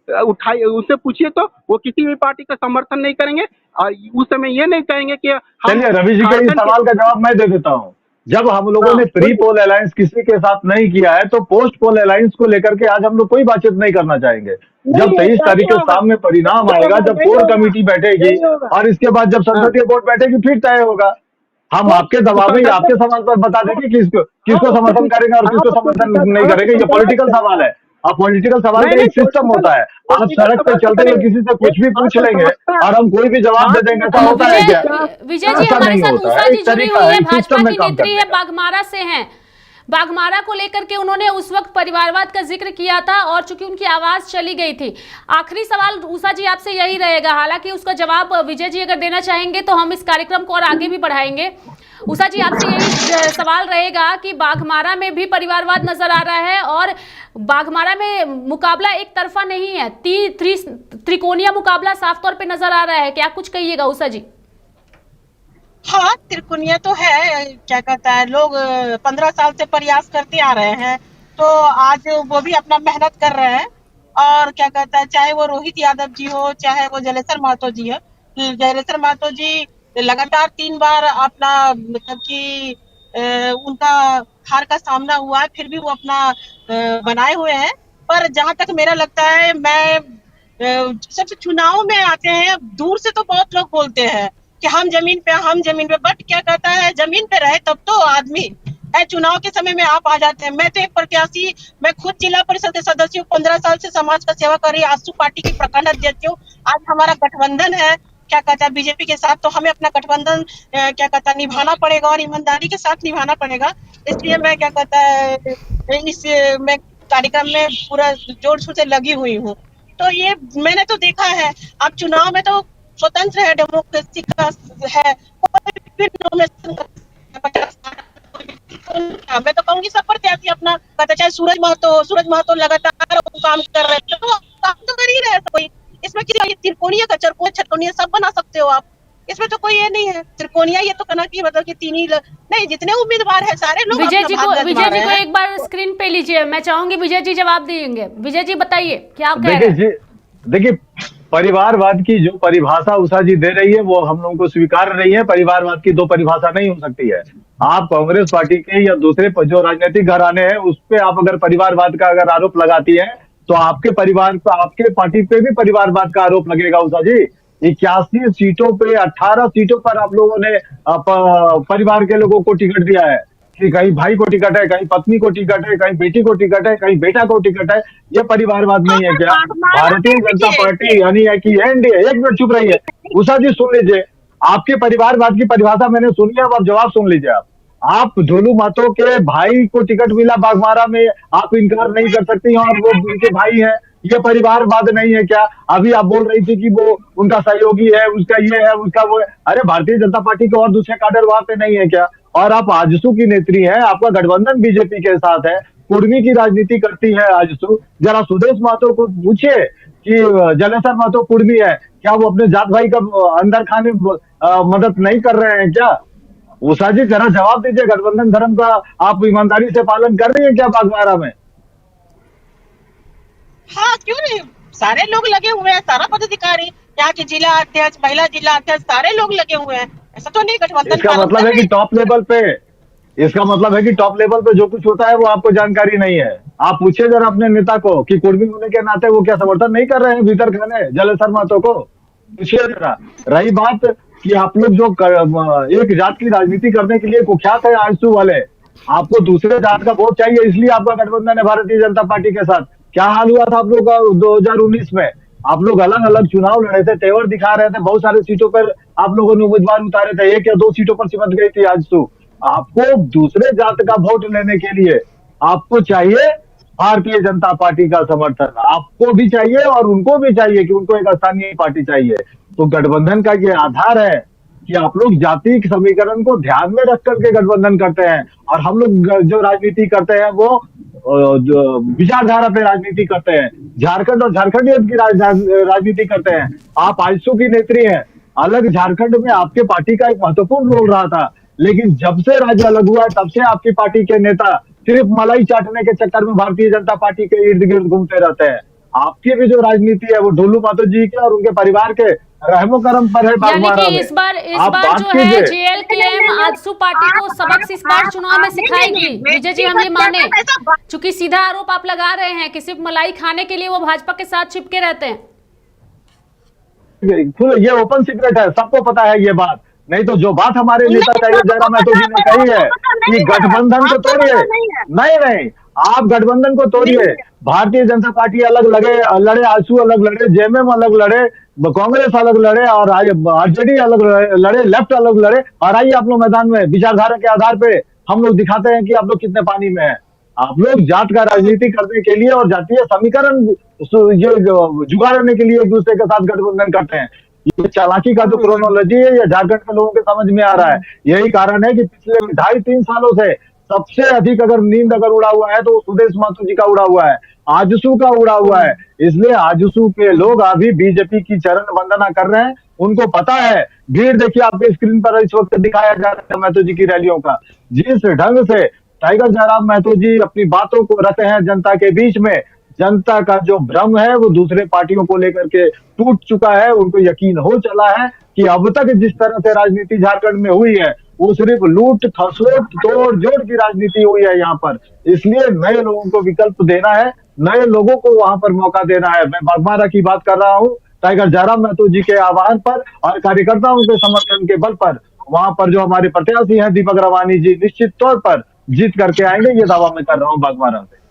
उठाइए, उनसे पूछिए, तो वो किसी भी पार्टी का समर्थन नहीं करेंगे और उस समय ये नहीं कहेंगे कि चलिए रवि जी के इस सवाल का जवाब मैं दे देता हूँ। जब हम लोगों ने प्री पोल अलायंस किसी के साथ नहीं किया है, तो पोस्ट पोल अलायंस को लेकर के आज हम लोग कोई बातचीत नहीं करना चाहेंगे। जब 23 तारीख के सामने परिणाम आएगा, जब कोर कमेटी बैठेगी और इसके बाद जब संसदीय बोर्ड बैठेगी, फिर तय होगा। हम आपके दबाव में आपके सवाल पर बता देंगे किसको समर्थन करेंगे और किसको समर्थन नहीं करेंगे। ये पॉलिटिकल सवाल है, अब पॉलिटिकल सवाल का एक सिस्टम होता है। आप सड़क पे चलते हुए किसी से कुछ भी पूछ लेंगे और हम कोई भी जवाब दे देंगे, ऐसा होता है क्या? विजय जी हमारे साथ उषा जी जुड़ी हुई है, भाजपा की नेत्री है, बाघमारा से हैं। बाघमारा को लेकर के उन्होंने उस वक्त परिवारवाद का जिक्र किया था और चूंकि उनकी आवाज चली गई थी। आखिरी सवाल उषा जी आपसे यही रहेगा, हालांकि उसका जवाब विजय जी अगर देना चाहेंगे तो हम इस कार्यक्रम को और आगे भी बढ़ाएंगे। उषा जी आपसे यही सवाल रहेगा कि बाघमारा में भी परिवारवाद नजर आ रहा है और बाघमारा में मुकाबला एक तरफा नहीं है, त्रिकोणीय मुकाबला साफ तौर पे नजर आ रहा है, क्या कुछ कहिएगा उषा जी? हाँ, त्रिकोणीय तो है, क्या कहता है, लोग 15 साल से प्रयास करते आ रहे हैं, तो आज वो भी अपना मेहनत कर रहे हैं। और क्या कहता है, चाहे वो रोहित यादव जी हो, चाहे वो जलेसर महतो जी हो, जलेसर महतो जी लगातार 3 बार अपना मतलब कि उनका हार का सामना हुआ है, फिर भी वो अपना बनाए हुए हैं। पर जहां तक मेरा लगता है, मैं सबसे चुनाव में आते हैं, दूर से तो बहुत लोग बोलते हैं कि हम जमीन पे, बट क्या कहता है, जमीन पे रहे तब तो आदमी है। चुनाव के समय में आप आ जाते हैं। मैं तो एक प्रत्याशी, मैं खुद जिला परिषद के सदस्य हूँ, 15 साल से समाज का सेवा कर रही, आसू पार्टी की प्रखंड अध्यक्ष हूँ। आज हमारा गठबंधन है, क्या कहता है, बीजेपी के साथ, तो हमें अपना गठबंधन क्या कहता है निभाना पड़ेगा और ईमानदारी के साथ निभाना पड़ेगा। इसलिए मैं क्या कहता है मैं कार्यक्रम में पूरा जोर शोर से लगी हुई हूँ। तो ये मैंने तो देखा है, अब चुनाव में तो स्वतंत्र है, डेमोक्रेसी का है, कोई भी नॉमिनेशन मैं तो कहूंगी सब प्रत्याशी अपना कहते, चाहे सूरज महतो लगातार काम कर रहे हैं, तो काम तो कर ही रहे कोई। इसमें त्रिकोणीय का छठकोणीय सब बना सकते हो आप, इसमें तो कोई ये नहीं है। त्रिकोणीय ये तो कहना कि मतलब कि 3 ही नहीं, जितने उम्मीदवार है सारे लोग। विजय जी को एक बार स्क्रीन पे लीजिए, मैं चाहूंगी विजय जी जवाब देंगे। विजय जी बताइए क्या कह रहे हैं? देखिए, परिवारवाद की जो परिभाषा उषा जी दे रही है वो हम लोगों को स्वीकार नहीं है। परिवारवाद की 2 परिभाषा नहीं हो सकती है। आप कांग्रेस पार्टी के या दूसरे जो राजनीतिक घराने हैं उस पे आप अगर परिवारवाद का अगर आरोप लगाती है, तो आपके परिवार पर, आपके पार्टी पे भी परिवारवाद का आरोप लगेगा उषा जी। 81 सीटों पे 18 सीटों पर आप लोगों ने परिवार के लोगों को टिकट दिया है कि कहीं भाई को टिकट है, कहीं पत्नी को टिकट है, कहीं बेटी को टिकट है, कहीं बेटा को टिकट है। ये परिवारवाद नहीं है क्या? भारतीय जनता पार्टी यानी है कि एनडीए, एक मिनट चुप रहिए उषा जी, सुन लीजिए। आपके परिवारवाद की परिभाषा मैंने सुनी है, अब आप जवाब सुन लीजिए। आप ढोलू महतो के भाई को टिकट मिला बाघमारा में, आप इनकार नहीं कर सकती और वो उनके भाई हैं, ये परिवारवाद नहीं है क्या? अभी आप बोल रही थी कि वो उनका सहयोगी है, उसका ये है, उसका वो है। अरे भारतीय जनता पार्टी के और दूसरे कैडर वहां पे नहीं है क्या? और आप आजसू की नेत्री हैं, आपका गठबंधन बीजेपी के साथ है, कुर्मी की राजनीति करती है आजसू। जरा सुदेश महतो को पूछिए कि जलेसर महतो कुर्मी है, क्या वो अपने जात भाई का अंदर खाने मदद नहीं कर रहे हैं क्या? उषा जी जरा जवाब दीजिए, गठबंधन धर्म का आप ईमानदारी से पालन कर रही है क्या बागबारा में? हाँ, क्यों नहीं, सारे लोग लगे हुए हैं, सारा पदाधिकारी, यहाँ के जिला अध्यक्ष, महिला जिला अध्यक्ष, सारे लोग लगे हुए हैं। ऐसा तो नहीं गठबंधन इसका पालन मतलब कर है रहे कि टॉप लेवल पे इसका मतलब है कि टॉप लेवल पे जो कुछ होता है वो आपको जानकारी नहीं है। आप पूछिए जरा अपने नेता को कि कुर्मी होने के नाते वो क्या समर्थन नहीं कर रहे हैं भीतर खाने जलेसर महतो को? पूछिए जरा। रही बात कि आप लोग जो एक जात की राजनीति करने के लिए कुख्यात है आजसू वाले, आपको दूसरे जात का वोट चाहिए, इसलिए आपका गठबंधन है भारतीय जनता पार्टी के साथ। क्या हाल हुआ था आप लोग का 2019 में? आप लोग अलग अलग चुनाव लड़े थे, तेवर दिखा रहे थे, बहुत सारे सीटों पर आप लोगों ने उम्मीदवार उतारे थे, 1 या 2 सीटों पर सिमट गई थी आजसू। आपको दूसरे जात का वोट लेने के लिए आपको चाहिए भारतीय जनता पार्टी का समर्थन, आपको भी चाहिए और उनको भी चाहिए कि उनको एक स्थानीय पार्टी चाहिए। तो गठबंधन का ये आधार है कि आप लोग जाति समीकरण को ध्यान में रख करके गठबंधन करते हैं, और हम लोग जो राजनीति करते हैं वो विचारधारा पे राजनीति करते हैं, झारखंड और झारखंडियत की राजनीति करते हैं। आप आजसू की नेत्री हैं, अलग झारखंड में आपके पार्टी का एक महत्वपूर्ण रोल रहा था, लेकिन जब से राज्य अलग हुआ है तब से आपकी पार्टी के नेता सिर्फ मलाई चाटने के चक्कर में भारतीय जनता पार्टी के इर्द गिर्द घूमते रहते हैं। आपकी भी जो राजनीति है वो ढुल्लू महतो जी के और उनके परिवार के रहमो करम पर है यानी बागबारा कि में। इस बार आप बात जो है कीजिए। जेएलकेएम आजसू पार्टी को सबक इस बार चुनाव में सिखाएगी। विजय जी, हम ये माने, चूंकि सीधा आरोप आप लगा रहे हैं कि सिर्फ मलाई खाने के लिए वो भाजपा के साथ चिपके रहते हैं। ये ओपन सीक्रेट है, सबको पता है ये बात। नहीं तो जो बात हमारे नेता टाइगर जयराम महतो जी ने कही है कि गठबंधन को तोड़िए, नहीं, आप गठबंधन को तोड़िए। भारतीय जनता पार्टी अलग लड़े, आजसू अलग लड़े, जेएमएम अलग लड़े, कांग्रेस अलग लड़े और आरजेडी अलग लड़े, लेफ्ट अलग लड़े, और आइए आप लोग मैदान में विचारधारा के आधार पे हम लोग दिखाते हैं कि आप लोग कितने पानी में है। आप लोग जात का राजनीति करने के लिए और जातीय समीकरण जुगाड़ने के लिए एक दूसरे के साथ गठबंधन करते हैं। ये चालाकी का जो क्रोनोलॉजी है ये झारखंड के लोगों के समझ में आ रहा है। यही कारण है कि पिछले 2.5-3 सालों से सबसे अधिक अगर नींद उड़ा हुआ है तो सुदेश महतो जी का उड़ा हुआ है, आजसू का उड़ा हुआ है। इसलिए आजसू के लोग अभी बीजेपी की चरण वंदना कर रहे हैं। उनको पता है, भीड़ देखिए आपके स्क्रीन पर इस वक्त दिखाया जा रहा है महतो जी की रैलियों का, जिस ढंग से टाइगर जयराम महतो जी अपनी बातों को रखते हैं जनता के बीच में, जनता का जो भ्रम है वो दूसरे पार्टियों को लेकर के टूट चुका है। उनको यकीन हो चला है कि अब तक जिस तरह से राजनीति झारखंड में हुई है वो सिर्फ लूट खसोट तोड़ जोड़ की राजनीति हुई है यहाँ पर। इसलिए नए लोगों को विकल्प देना है, नए लोगों को वहां पर मौका देना है। मैं बागबारा की बात कर रहा हूँ, टाइगर जयराम महतो जी के आह्वान पर और कार्यकर्ताओं के समर्थन के बल पर वहां पर जो हमारे प्रत्याशी हैं दीपक रवानी जी निश्चित तौर पर जीत करके आएंगे, ये दावा मैं कर रहा हूँ बागबारा से।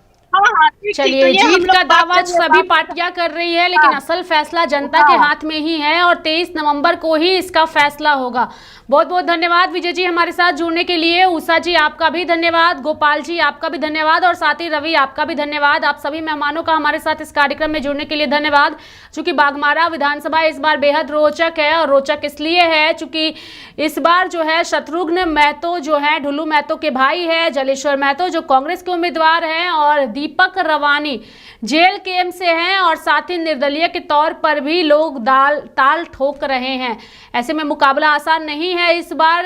चलिए, जीत का दावा सभी पार्टियां कर रही है, लेकिन असल फैसला जनता के हाथ में ही है और 23 नवंबर को ही इसका फैसला होगा। बहुत बहुत धन्यवाद विजय जी हमारे साथ जुड़ने के लिए। उषा जी आपका भी धन्यवाद, गोपाल जी आपका भी धन्यवाद और साथ ही रवि आपका भी धन्यवाद। आप सभी मेहमानों का हमारे साथ इस कार्यक्रम में जुड़ने के लिए धन्यवाद। चूंकि बागमारा विधानसभा इस बार बेहद रोचक है, और रोचक इसलिए है चूंकि इस बार जो है शत्रुघ्न महतो जो है ढुल्लू महतो के भाई है, जलेश्वर महतो जो कांग्रेस के उम्मीदवार हैं और दीपक रवानी जेएलकेएम से हैं, और साथ ही निर्दलीय के तौर पर भी लोग ताल ठोक रहे हैं। ऐसे में मुकाबला आसान नहीं है इस बार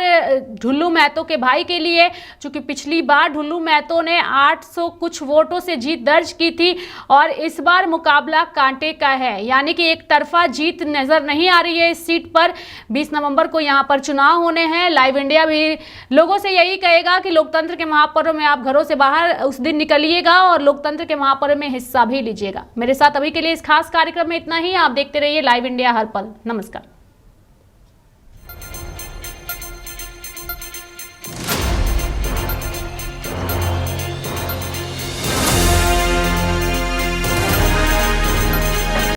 ढुल्लू महतो के भाई के लिए, क्योंकि पिछली बार ढुल्लू महतो ने 800 कुछ वोटों से जीत दर्ज की थी और इस बार मुकाबला कांटे का है, यानी कि एक तरफा जीत नजर नहीं आ रही है इस सीट पर। 20 नवंबर को यहां पर चुनाव होने हैं। लाइव इंडिया भी लोगों से यही कहेगा कि लोकतंत्र के महापर्व में आप घरों से बाहर उस दिन निकलिएगा और लोकतंत्र के महापर्व में हिस्सा भी लीजिएगा। मेरे साथ अभी के लिए इस खास कार्यक्रम में इतना ही। आप देखते रहिए लाइव इंडिया हर पल। नमस्कार।